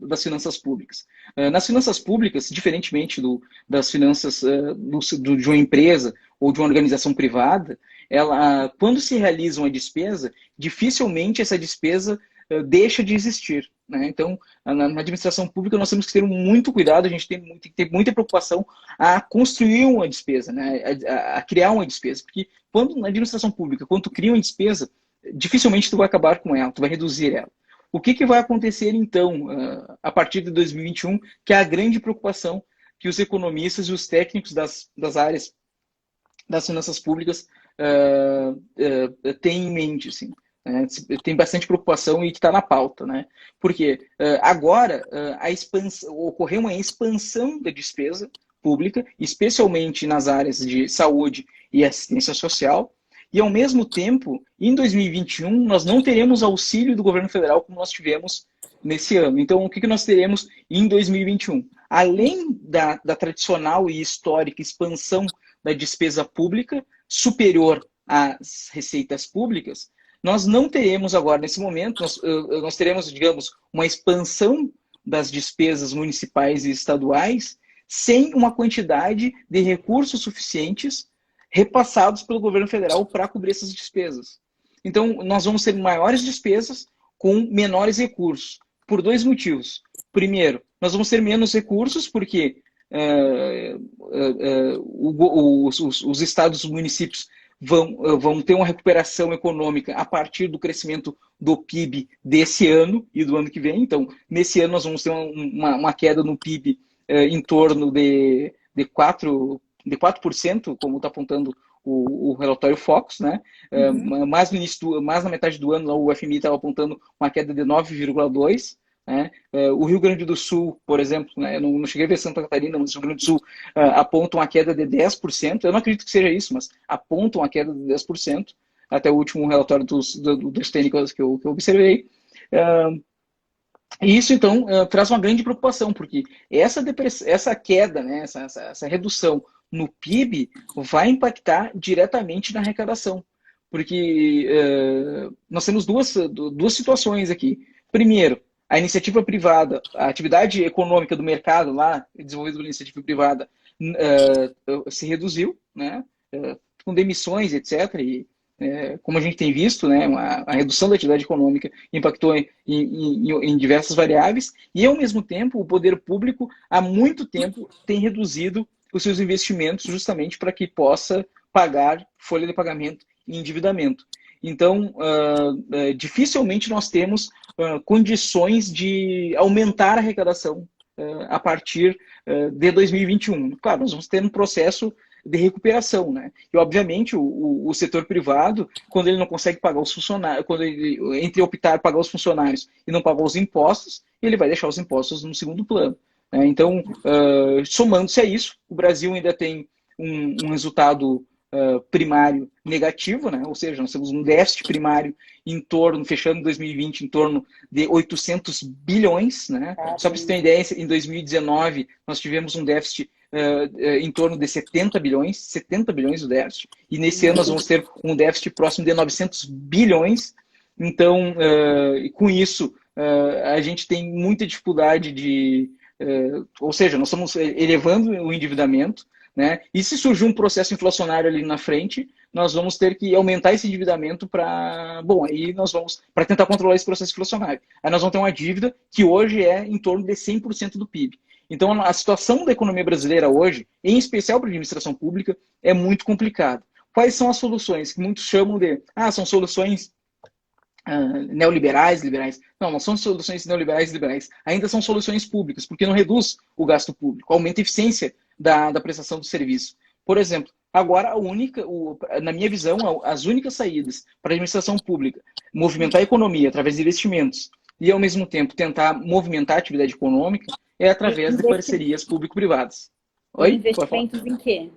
das finanças públicas. Nas finanças públicas, diferentemente das finanças de uma empresa ou de uma organização privada, quando se realiza uma despesa, dificilmente essa despesa deixa de existir, né? Então, na administração pública, nós temos que ter muito cuidado, a gente tem que ter muita preocupação a construir uma despesa, né? A criar uma despesa, porque quando na administração pública, quando tu cria uma despesa, dificilmente tu vai acabar com ela, tu vai reduzir ela. O que vai acontecer, então, a partir de 2021, que é a grande preocupação que os economistas e os técnicos das áreas das finanças públicas têm em mente, assim. Tem bastante preocupação e que está na pauta, né? Porque agora ocorreu uma expansão da despesa pública, especialmente nas áreas de saúde e assistência social, e ao mesmo tempo, em 2021, nós não teremos auxílio do governo federal como nós tivemos nesse ano. Então, o que nós teremos em 2021? Além da tradicional e histórica expansão da despesa pública superior às receitas públicas, nós não teremos agora, nesse momento, nós teremos, digamos, uma expansão das despesas municipais e estaduais sem uma quantidade de recursos suficientes repassados pelo governo federal para cobrir essas despesas. Então, nós vamos ter maiores despesas com menores recursos, por dois motivos. Primeiro, nós vamos ter menos recursos porque os estados e os municípios vão ter uma recuperação econômica a partir do crescimento do PIB desse ano e do ano que vem. Então, nesse ano nós vamos ter uma queda no PIB em torno de 4%, como está apontando o relatório Focus, né? Mas na metade do ano o FMI estava apontando uma queda de 9,2%. Né? O Rio Grande do Sul, por exemplo, né? Eu não cheguei a ver Santa Catarina, mas o Rio Grande do Sul aponta uma queda de 10%. Eu não acredito que seja isso, mas aponta uma queda de 10%, até o último relatório dos técnicos que eu observei. E isso, então, traz uma grande preocupação, porque essa queda, né? essa redução no PIB vai impactar diretamente na arrecadação. Porque nós temos duas situações aqui. Primeiro, a iniciativa privada, a atividade econômica do mercado lá, desenvolvida pela iniciativa privada, se reduziu, né? Com demissões, etc. E, como a gente tem visto, né, a redução da atividade econômica impactou em diversas variáveis, e ao mesmo tempo o poder público há muito tempo tem reduzido os seus investimentos justamente para que possa pagar folha de pagamento e endividamento. Então, dificilmente nós temos condições de aumentar a arrecadação a partir de 2021. Claro, nós vamos ter um processo de recuperação, né? E, obviamente, o setor privado, quando ele não consegue pagar os funcionários, entre optar pagar os funcionários e não pagar os impostos, ele vai deixar os impostos no segundo plano. Né? Então, somando-se a isso, o Brasil ainda tem um resultado primário negativo, né? Ou seja, nós temos um déficit primário fechando 2020, em torno de 800 bilhões. Né? Só para você ter uma ideia, em 2019 nós tivemos um déficit em torno de 70 bilhões o déficit, e nesse ano nós vamos ter um déficit próximo de 900 bilhões. Então, com isso, a gente tem muita dificuldade ou seja, nós estamos elevando o endividamento, né? E se surgir um processo inflacionário ali na frente, nós vamos ter que aumentar esse endividamento para tentar controlar esse processo inflacionário. Aí nós vamos ter uma dívida que hoje é em torno de 100% do PIB. Então, a situação da economia brasileira hoje, em especial para a administração pública, é muito complicada. Quais são as soluções que muitos chamam são soluções neoliberais, liberais? Não são soluções neoliberais, liberais. Ainda são soluções públicas, porque não reduz o gasto público, aumenta a eficiência da prestação do serviço. Por exemplo, agora na minha visão, as únicas saídas para a administração pública, movimentar a economia através de investimentos e, ao mesmo tempo, tentar movimentar a atividade econômica é através de parcerias público-privadas. Oi? Investimentos em quê?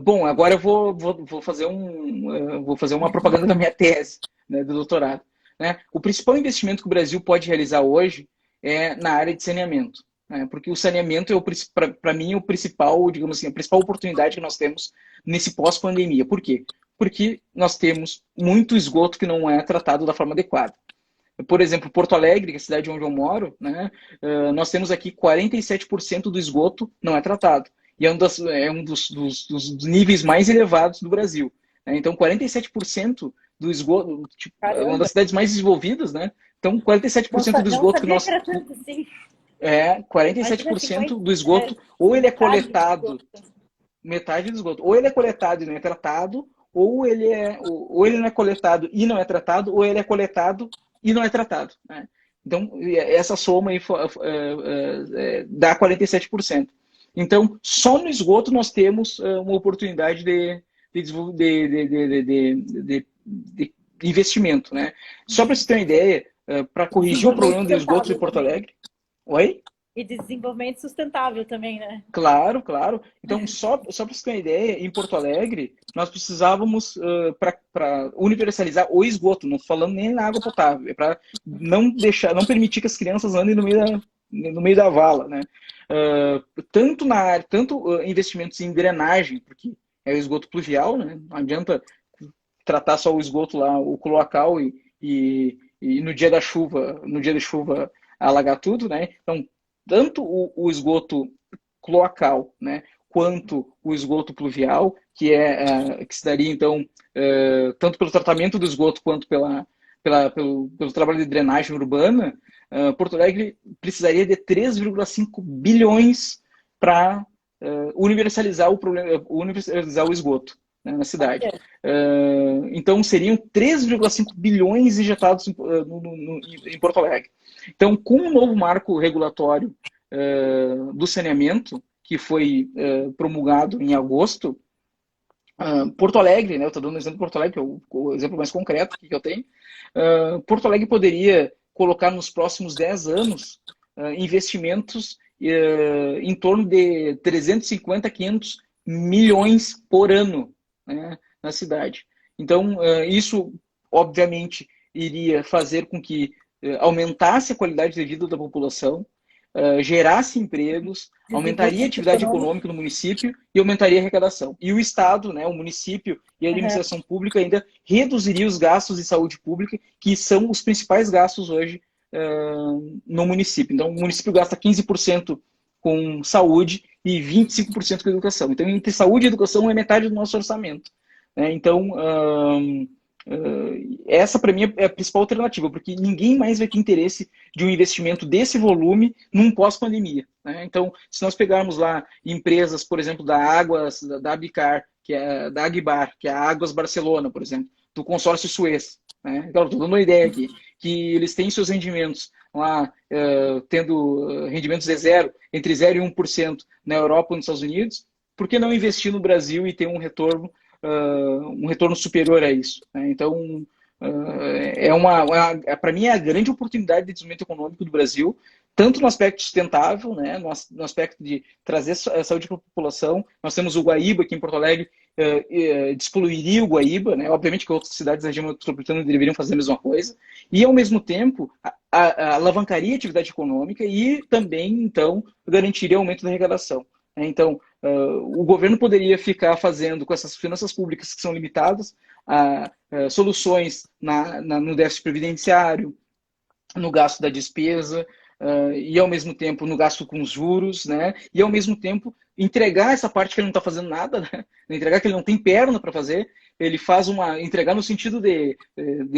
Bom, agora eu vou fazer uma propaganda da minha tese, né, do doutorado. Né? O principal investimento que o Brasil pode realizar hoje é na área de saneamento. Porque o saneamento é, para mim, o principal, digamos assim, a principal oportunidade que nós temos nesse pós-pandemia. Por quê? Porque nós temos muito esgoto que não é tratado da forma adequada. Por exemplo, Porto Alegre, que é a cidade onde eu moro, né, nós temos aqui 47% do esgoto não é tratado. E é um dos níveis mais elevados do Brasil. Né? Então, 47% do esgoto, tipo, é uma das Caramba, cidades mais desenvolvidas, né? Então, não, 47% do não esgoto que sabia que nós era tanto assim. quarenta e sete Imagina por 50, cento do esgoto, ou ele é metade do coletado, esgoto. metade do esgoto, ou ele é coletado e não é tratado, ou ele não é coletado e não é tratado, ou ele é coletado e não é tratado. Né? Então, essa soma aí dá 47%. Então, só no esgoto nós temos uma oportunidade de investimento. Né? Só para você ter uma ideia, para corrigir o Desenvolvimento problema do esgoto de sustentável Porto também. Alegre. Oi? E desenvolvimento sustentável também, né? Claro, claro. Então, só para você ter uma ideia, em Porto Alegre, nós precisávamos, para universalizar o esgoto, não falando nem na água potável, é para não permitir que as crianças andem no meio da vala, né? Tanto na área, investimentos em drenagem, porque é o esgoto pluvial, né? Não adianta tratar só o esgoto lá, o cloacal e no dia da chuva alagar tudo, né? Então, tanto o esgoto cloacal, né, quanto o esgoto pluvial, que se daria então tanto pelo tratamento do esgoto quanto pelo trabalho de drenagem urbana, Porto Alegre precisaria de 3,5 bilhões para universalizar o esgoto, né, na cidade. Olha, Então seriam 3,5 bilhões injetados em Porto Alegre. Então, com o novo marco regulatório do saneamento, que foi promulgado em agosto, Porto Alegre, né, eu estou dando um exemplo de Porto Alegre, que é o exemplo mais concreto que eu tenho, Porto Alegre poderia colocar nos próximos 10 anos investimentos em torno de 350, 500 milhões por ano, né, na cidade. Então, isso, obviamente, iria fazer com que aumentasse a qualidade de vida da população, gerasse empregos, aumentaria a desenvolvimento atividade econômico. econômica no município e aumentaria a arrecadação. E o Estado, né, o município e a Aham. administração pública ainda reduziria os gastos de saúde pública, que são os principais gastos hoje no município. Então, o município gasta 15% com saúde e 25% com educação. Então, entre saúde e educação é metade do nosso orçamento. Né? Então, essa para mim é a principal alternativa, porque ninguém mais vai ter interesse de um investimento desse volume num pós-pandemia. Né? Então, se nós pegarmos lá empresas, por exemplo, da Águas, da Abicar, que é da Agbar, que é a Águas Barcelona, por exemplo, do consórcio Suez. Né? Então, estou dando uma ideia aqui, que eles têm seus rendimentos lá, tendo rendimentos de entre 0 e 1% na Europa e nos Estados Unidos, por que não investir no Brasil e ter um retorno superior a isso? Né? Então, para mim, é a grande oportunidade de desenvolvimento econômico do Brasil, tanto no aspecto sustentável, né, no aspecto de trazer saúde para a população. Nós temos o Guaíba aqui em Porto Alegre, despoluiria o Guaíba, né? Obviamente que outras cidades da região metropolitana deveriam fazer a mesma coisa, e ao mesmo tempo alavancaria a atividade econômica e também, então, garantiria aumento da arrecadação. Né? Então, o governo poderia ficar fazendo com essas finanças públicas que são limitadas soluções no déficit previdenciário, no gasto da despesa, e ao mesmo tempo no gasto com os juros, né? E ao mesmo tempo entregar essa parte que ele não está fazendo nada, né? Entregar que ele não tem perna para fazer, ele faz entregar no sentido de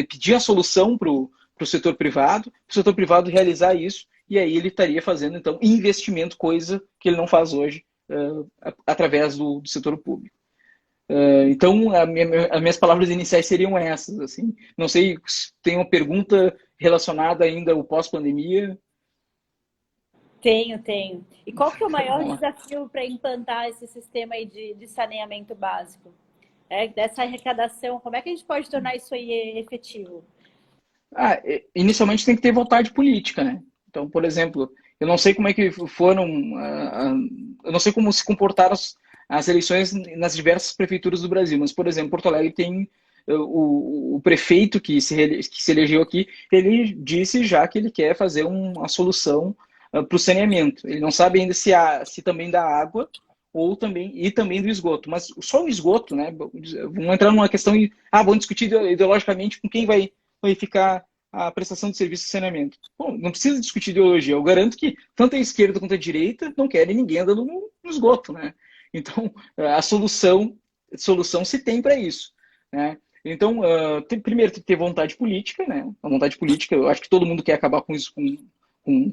pedir a solução para o setor privado realizar isso, e aí ele estaria fazendo então investimento, coisa que ele não faz hoje através do setor público. Então, as minhas palavras iniciais seriam essas. Assim. Não sei se tem uma pergunta relacionada ainda ao pós-pandemia. Tenho, tenho. E qual que é o maior Vamos lá. desafio para implantar esse sistema aí de saneamento básico? Dessa arrecadação, como é que a gente pode tornar isso aí efetivo? Inicialmente tem que ter vontade política, né? Então, por exemplo, eu não sei como é que foram, eu não sei como se comportaram as eleições nas diversas prefeituras do Brasil, mas, por exemplo, Porto Alegre tem o prefeito que se elegeu aqui, ele disse já que ele quer fazer uma solução para o saneamento. Ele não sabe ainda se também da água e também do esgoto, mas só o esgoto, né? Vamos entrar numa questão vamos discutir ideologicamente com quem vai ficar a prestação de serviço de saneamento. Bom, não precisa discutir ideologia. Eu garanto que tanto a esquerda quanto a direita não querem ninguém andando no esgoto, né? Então, a solução se tem para isso, né? Então, primeiro tem que ter vontade política, né? A vontade política, eu acho que todo mundo quer acabar com isso,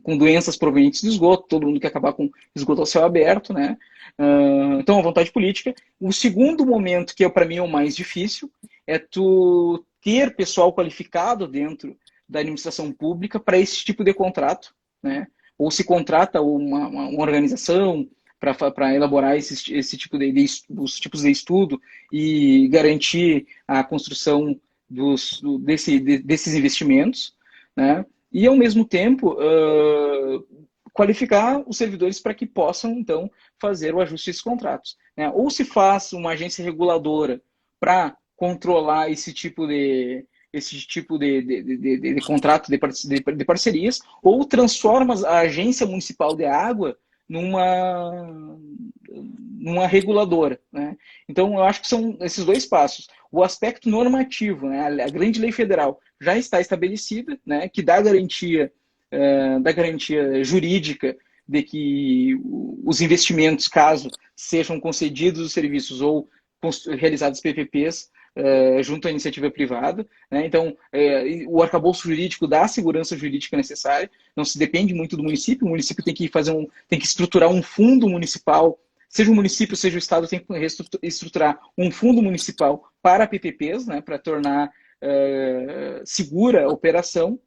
com doenças provenientes do esgoto, todo mundo quer acabar com esgoto ao céu aberto, né? Então, a vontade política. O segundo momento, que para mim é o mais difícil, é tu ter pessoal qualificado dentro da administração pública para esse tipo de contrato, né? Ou se contrata uma organização para elaborar esse tipo os tipos de estudo e garantir a construção desses investimentos, né? E, ao mesmo tempo, qualificar os servidores para que possam, então, fazer o ajuste desses contratos, né? Ou se faz uma agência reguladora para controlar esse tipo de contrato de parcerias, ou transforma a agência municipal de água numa reguladora, né? Então, eu acho que são esses dois passos. O aspecto normativo, né? A grande lei federal já está estabelecida, né? Que dá garantia jurídica de que os investimentos, caso sejam concedidos os serviços ou realizados PPPs, junto à iniciativa privada, né? Então, o arcabouço jurídico dá a segurança jurídica necessária, não se depende muito do município, o município tem que tem que estruturar um fundo municipal, seja o município, seja o estado, tem que estruturar um fundo municipal para PPPs, né? Para tornar segura a operação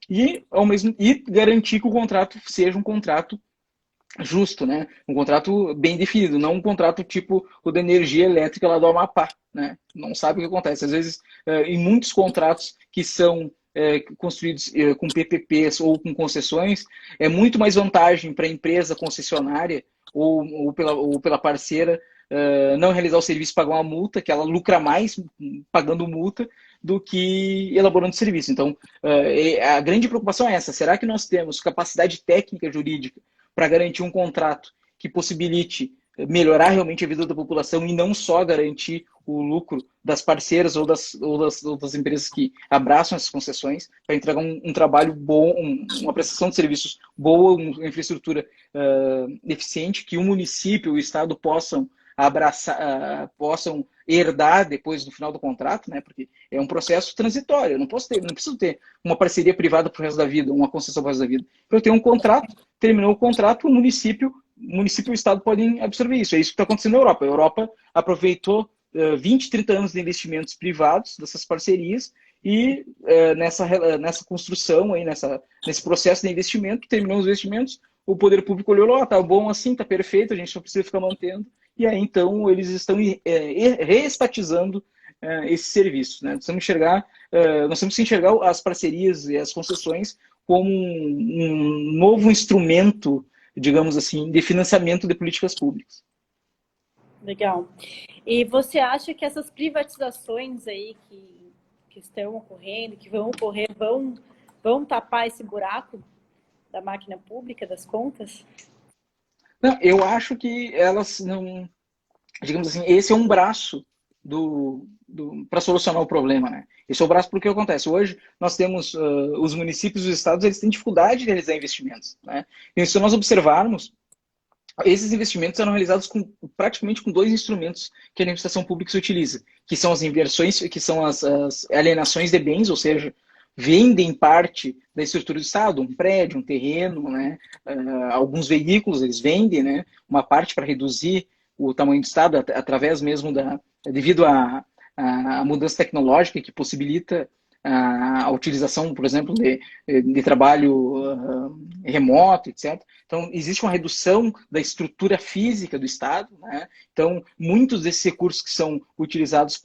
e garantir que o contrato seja um contrato justo, né? Um contrato bem definido, não um contrato tipo o da energia elétrica lá do Amapá, né? Não sabe o que acontece. Às vezes, em muitos contratos que são construídos com PPPs ou com concessões, é muito mais vantagem para a empresa concessionária ou pela parceira não realizar o serviço e pagar uma multa, que ela lucra mais pagando multa, do que elaborando o serviço. Então, a grande preocupação é essa. Será que nós temos capacidade técnica jurídica para garantir um contrato que possibilite melhorar realmente a vida da população e não só garantir o lucro das parceiras ou das empresas que abraçam essas concessões, para entregar um trabalho bom, uma prestação de serviços boa, uma infraestrutura eficiente, que o município e o Estado possam abraçar, possam herdar depois do final do contrato, né? Porque é um processo transitório. Eu não preciso ter uma parceria privada para o resto da vida, uma concessão para o resto da vida. Eu tenho um contrato, terminou o contrato, o município e o Estado podem absorver isso. É isso que está acontecendo na Europa. A Europa aproveitou 20, 30 anos de investimentos privados dessas parcerias e nessa construção, aí, nesse processo de investimento, terminou os investimentos, o poder público olhou lá, tá bom assim, tá perfeito, a gente só precisa ficar mantendo. E aí, então, eles estão reestatizando esse serviço, né? Nós temos que enxergar as parcerias e as concessões como um novo instrumento, digamos assim, de financiamento de políticas públicas. Legal. E você acha que essas privatizações aí que estão ocorrendo, que vão ocorrer, vão tapar esse buraco da máquina pública, das contas? Não, eu acho que elas não... Digamos assim, esse é um braço para solucionar o problema, né? Esse é o braço porque acontece. Hoje nós temos os municípios e os estados, eles têm dificuldade de realizar investimentos, né? E se nós observarmos, esses investimentos eram realizados praticamente com dois instrumentos que a administração pública se utiliza, que são as inversões, que são as alienações de bens, ou seja, vendem parte da estrutura do Estado, um prédio, um terreno, né? Alguns veículos eles vendem, né? Uma parte para reduzir o tamanho do Estado, através mesmo devido à mudança tecnológica que possibilita a utilização, por exemplo, de trabalho remoto, etc. Então, existe uma redução da estrutura física do Estado, né? Então, muitos desses recursos que são utilizados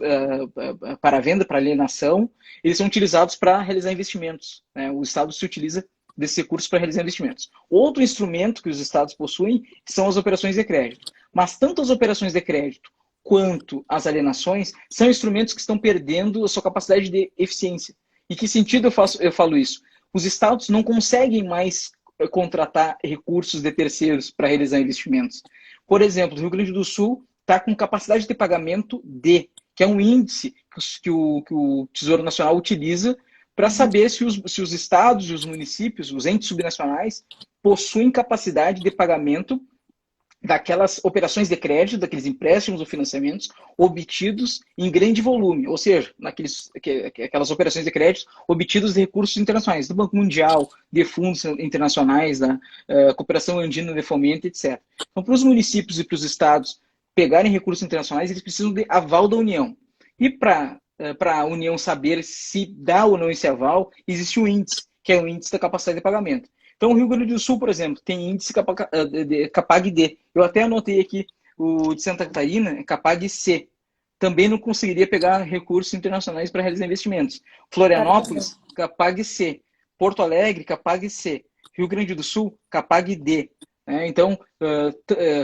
para a venda, para alienação, eles são utilizados para realizar investimentos, né? O Estado se utiliza desses recursos para realizar investimentos. Outro instrumento que os Estados possuem são as operações de crédito. Mas tanto as operações de crédito quanto as alienações são instrumentos que estão perdendo a sua capacidade de eficiência. Em que sentido eu falo isso? Os Estados não conseguem mais contratar recursos de terceiros para realizar investimentos. Por exemplo, o Rio Grande do Sul está com capacidade de pagamento D, que é um índice que o Tesouro Nacional utiliza para saber se os estados e os municípios, os entes subnacionais, possuem capacidade de pagamento daquelas operações de crédito, daqueles empréstimos ou financiamentos obtidos em grande volume, ou seja, aquelas operações de crédito obtidos de recursos internacionais, do Banco Mundial, de fundos internacionais, da Cooperação Andina de Fomento, etc. Então, para os municípios e para os estados pegarem recursos internacionais, eles precisam de aval da União. E para a União saber se dá ou não esse aval, existe um índice, que é o índice da capacidade de pagamento. Então, o Rio Grande do Sul, por exemplo, tem índice Capag-D. Eu até anotei aqui, o de Santa Catarina é Capag-C. Também não conseguiria pegar recursos internacionais para realizar investimentos. Florianópolis, Capag-C. Porto Alegre, Capag-C. Rio Grande do Sul, Capag-D. Então,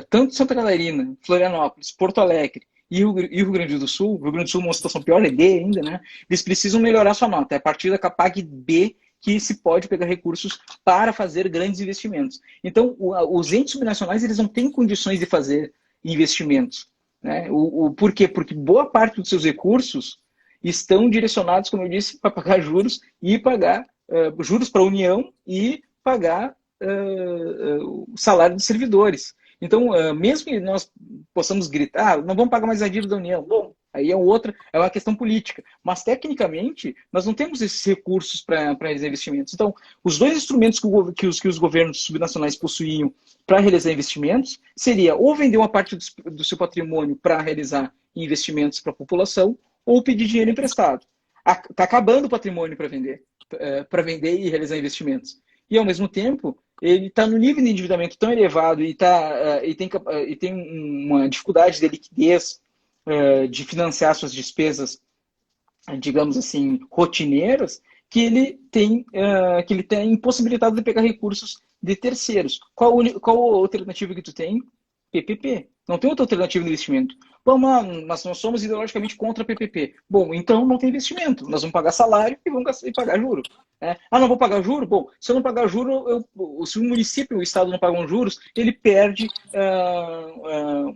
tanto Santa Catarina, Florianópolis, Porto Alegre e o Rio Grande do Sul, numa situação pior, é D ainda, né? Eles precisam melhorar sua nota. É a partir da Capag-B que se pode pegar recursos para fazer grandes investimentos. Então, os entes subnacionais eles não têm condições de fazer investimentos. Né? Por quê? Porque boa parte dos seus recursos estão direcionados, como eu disse, para pagar juros e pagar juros para a União e pagar o salário dos servidores. Então, mesmo que nós possamos gritar, não vamos pagar mais a dívida da União. Bom, aí é uma questão política. Mas, tecnicamente, nós não temos esses recursos para realizar investimentos. Então, os dois instrumentos que os governos subnacionais possuíam para realizar investimentos seria ou vender uma parte do seu patrimônio para realizar investimentos para a população ou pedir dinheiro emprestado. Está acabando o patrimônio para vender e realizar investimentos. E, ao mesmo tempo, ele está no nível de endividamento tão elevado e tem uma dificuldade de liquidez de financiar suas despesas, digamos assim, rotineiras, que ele tem impossibilitado de pegar recursos de terceiros. Qual a alternativa que tu tem? PPP. Não tem outra alternativa de investimento. Bom, mas nós somos ideologicamente contra a PPP. Bom, então não tem investimento. Nós vamos pagar salário e vamos pagar juro. Não vou pagar juro? Bom, se eu não pagar juro, se o município, o estado não pagam juros, ele perde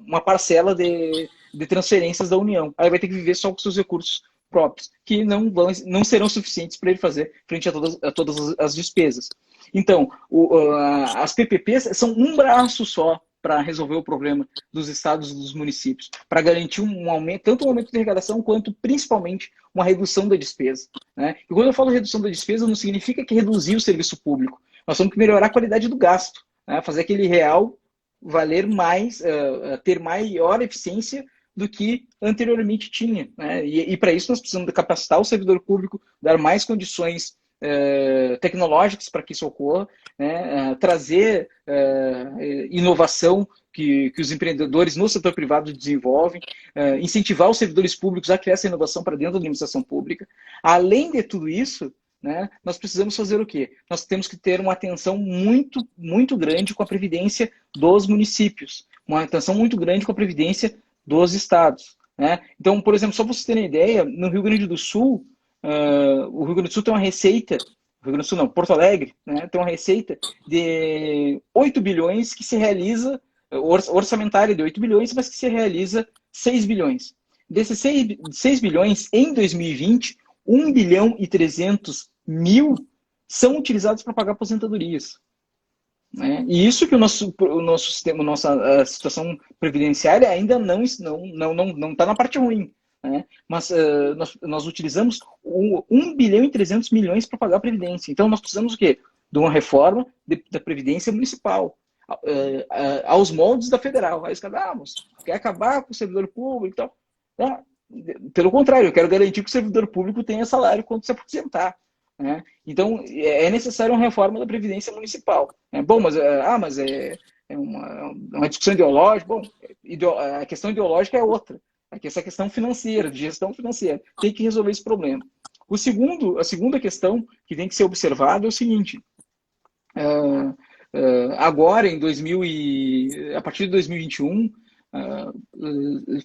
uma parcela de transferências da União. Aí vai ter que viver só com seus recursos próprios, que não serão suficientes para ele fazer frente a todas as despesas. Então, as PPPs são um braço só para resolver o problema dos estados e dos municípios, para garantir tanto um aumento de arrecadação, quanto principalmente uma redução da despesa. Né? E quando eu falo redução da despesa, não significa que reduzir o serviço público. Nós temos que melhorar a qualidade do gasto, né? Fazer aquele real valer mais, ter maior eficiência do que anteriormente tinha. Né? E para isso nós precisamos capacitar o servidor público, dar mais condições tecnológicas para que isso ocorra, né? Trazer inovação que os empreendedores no setor privado desenvolvem, incentivar os servidores públicos a criar essa inovação para dentro da administração pública. Além de tudo isso, né, nós precisamos fazer o quê? Nós temos que ter uma atenção muito, muito grande com a previdência dos municípios, uma atenção muito grande com a previdência dos estados. Né? Então, por exemplo, só para vocês terem ideia, no Rio Grande do Sul, o Rio Grande do Sul tem uma receita, Rio Grande do Sul não, Porto Alegre, né, tem uma receita de 8 bilhões que se realiza, orçamentária de 8 bilhões, mas que se realiza 6 bilhões. Desses 6 bilhões, em 2020, 1 bilhão e 300 mil são utilizados para pagar aposentadorias. Né? E isso que o nosso sistema, nossa situação previdenciária ainda não está na parte ruim. Né? Mas nós utilizamos 1 bilhão e 300 milhões para pagar a Previdência. Então nós precisamos o quê? De uma reforma da Previdência Municipal, aos moldes da Federal. Aí os caras, quer acabar com o servidor público e tal. Pelo contrário, eu quero garantir que o servidor público tenha salário quando se aposentar. Né? Então é necessário uma reforma da Previdência Municipal. Né? Bom, mas é uma discussão ideológica. Bom, a questão ideológica é outra. Essa questão financeira, de gestão financeira, tem que resolver esse problema. A segunda questão que tem que ser observada é o seguinte: agora, a partir de 2021,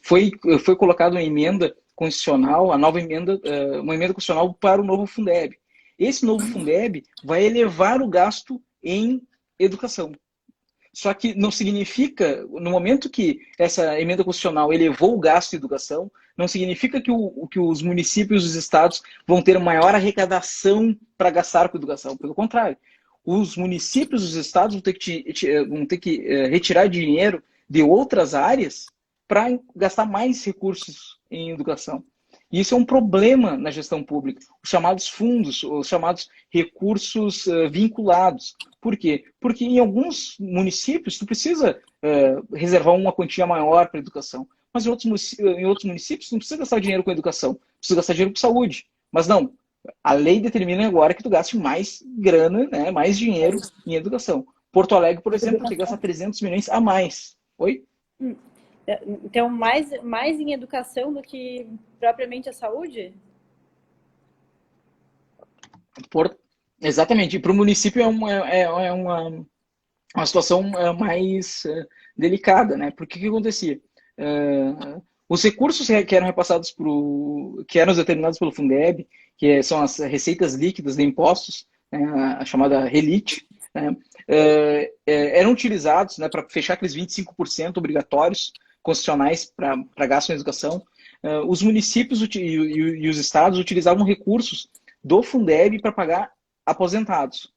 foi colocada uma emenda constitucional, uma emenda constitucional para o novo Fundeb. Esse novo Fundeb vai elevar o gasto em educação. Só que não significa, no momento que essa emenda constitucional elevou o gasto em educação, não significa que os municípios e os estados vão ter maior arrecadação para gastar com educação. Pelo contrário, os municípios e os estados vão ter que retirar dinheiro de outras áreas para gastar mais recursos em educação. E isso é um problema na gestão pública, os chamados fundos, os chamados recursos vinculados. Por quê? Porque em alguns municípios tu precisa reservar uma quantia maior para a educação, mas em outros municípios tu não precisa gastar dinheiro com educação, precisa gastar dinheiro com saúde. Mas não, a lei determina agora que tu gaste mais grana, né, mais dinheiro em educação. Porto Alegre, por exemplo, tem que gastar 300 milhões a mais. Oi? Então, mais em educação do que propriamente a saúde? Exatamente. E para o município é uma situação mais delicada, né? Porque o que acontecia? Os recursos que eram repassados que eram determinados pelo Fundeb, que são as receitas líquidas de impostos, né, a chamada RELIT, né, eram utilizados, né, para fechar aqueles 25% obrigatórios constitucionais para gasto em educação. Os municípios e os estados utilizavam recursos do Fundeb para pagar aposentados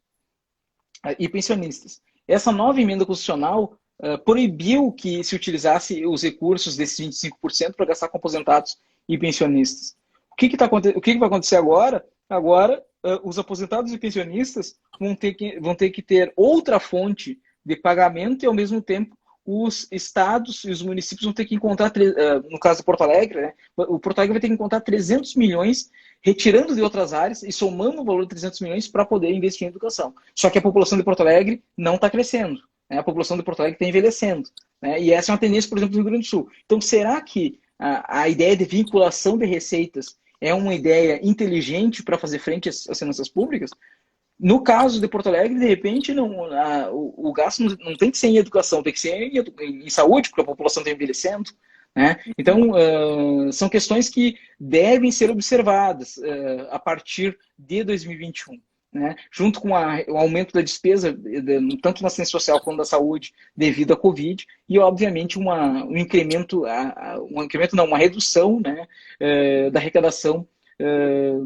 e pensionistas. Essa nova emenda constitucional proibiu que se utilizasse os recursos desses 25% para gastar com aposentados e pensionistas. O que vai acontecer agora? Agora, os aposentados e pensionistas vão ter que ter outra fonte de pagamento e, ao mesmo tempo, os estados e os municípios vão ter que encontrar, no caso do Porto Alegre, né, o Porto Alegre vai ter que encontrar 300 milhões, retirando de outras áreas e somando o valor de 300 milhões para poder investir em educação. Só que a população de Porto Alegre não está crescendo. Né? A população de Porto Alegre está envelhecendo. Né? E essa é uma tendência, por exemplo, do Rio Grande do Sul. Então, será que a ideia de vinculação de receitas é uma ideia inteligente para fazer frente às finanças públicas? No caso de Porto Alegre, de repente, o gasto não tem que ser em educação, tem que ser em saúde, porque a população está envelhecendo. Né? Então, são questões que devem ser observadas a partir de 2021. Né? Junto com o aumento da despesa, tanto na assistência social quanto da saúde, devido à Covid, e, obviamente, um incremento, uma redução, né, da arrecadação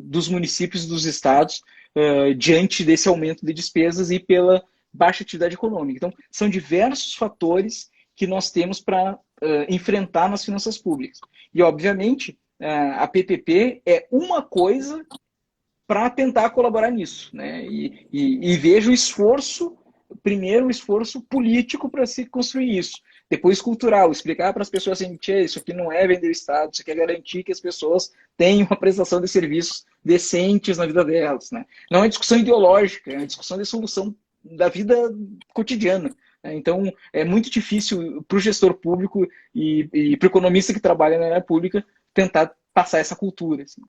dos municípios e dos estados diante desse aumento de despesas e pela baixa atividade econômica. Então, são diversos fatores que nós temos para enfrentar nas finanças públicas. E, obviamente, a PPP é uma coisa para tentar colaborar nisso. Né? E vejo o esforço, primeiro o esforço político para se construir isso. Depois cultural, explicar para as pessoas assim, isso aqui não é vender o Estado, isso aqui é garantir que as pessoas tenham uma prestação de serviços decentes na vida delas. Né? Não é uma discussão ideológica, é uma discussão de solução da vida cotidiana. Então, é muito difícil para o gestor público e para o economista que trabalha na área pública tentar passar essa cultura. Assim.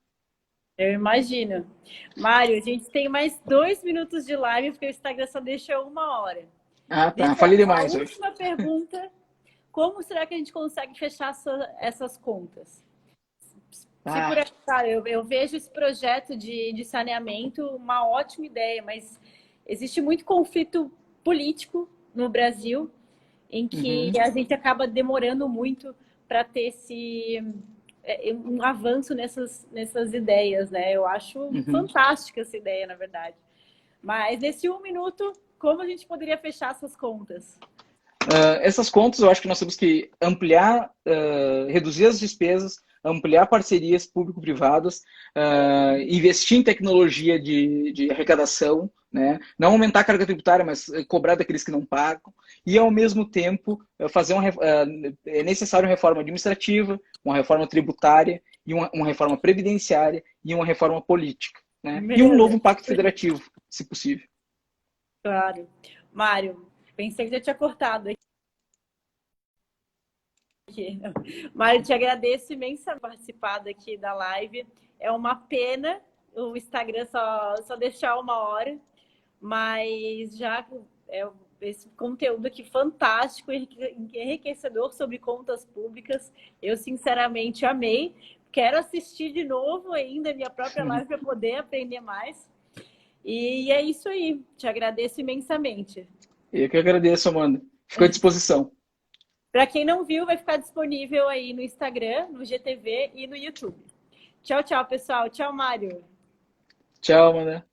Eu imagino. Mário, a gente tem mais 2 minutos de live, porque o Instagram só deixa 1 hora. Ah, tá. Falei demais hoje. A última pergunta, como será que a gente consegue fechar essas contas? Eu vejo esse projeto de saneamento uma ótima ideia, mas existe muito conflito político no Brasil, em que a gente acaba demorando muito para ter um avanço nessas ideias, né? Eu acho fantástica essa ideia, na verdade. Mas nesse 1 minuto, como a gente poderia fechar essas contas? Essas contas, eu acho que nós temos que ampliar, reduzir as despesas, ampliar parcerias público-privadas, investir em tecnologia de arrecadação, né? Não aumentar a carga tributária, mas cobrar daqueles que não pagam, e ao mesmo tempo é necessário uma reforma administrativa, uma reforma tributária, e uma reforma previdenciária e uma reforma política. Né? E um novo pacto federativo, se possível. Claro. Mário, pensei que já tinha cortado aqui. Mário, te agradeço imensamente por participar aqui da live. É uma pena o Instagram só deixar 1 hora, mas já esse conteúdo aqui fantástico, enriquecedor sobre contas públicas. Eu, sinceramente, amei. Quero assistir de novo ainda a minha própria live para poder aprender mais. E é isso aí. Te agradeço imensamente. Eu que agradeço, Amanda. Fico à disposição. Para quem não viu, vai ficar disponível aí no Instagram, no GTV e no YouTube. Tchau, tchau, pessoal. Tchau, Mário. Tchau, Amanda.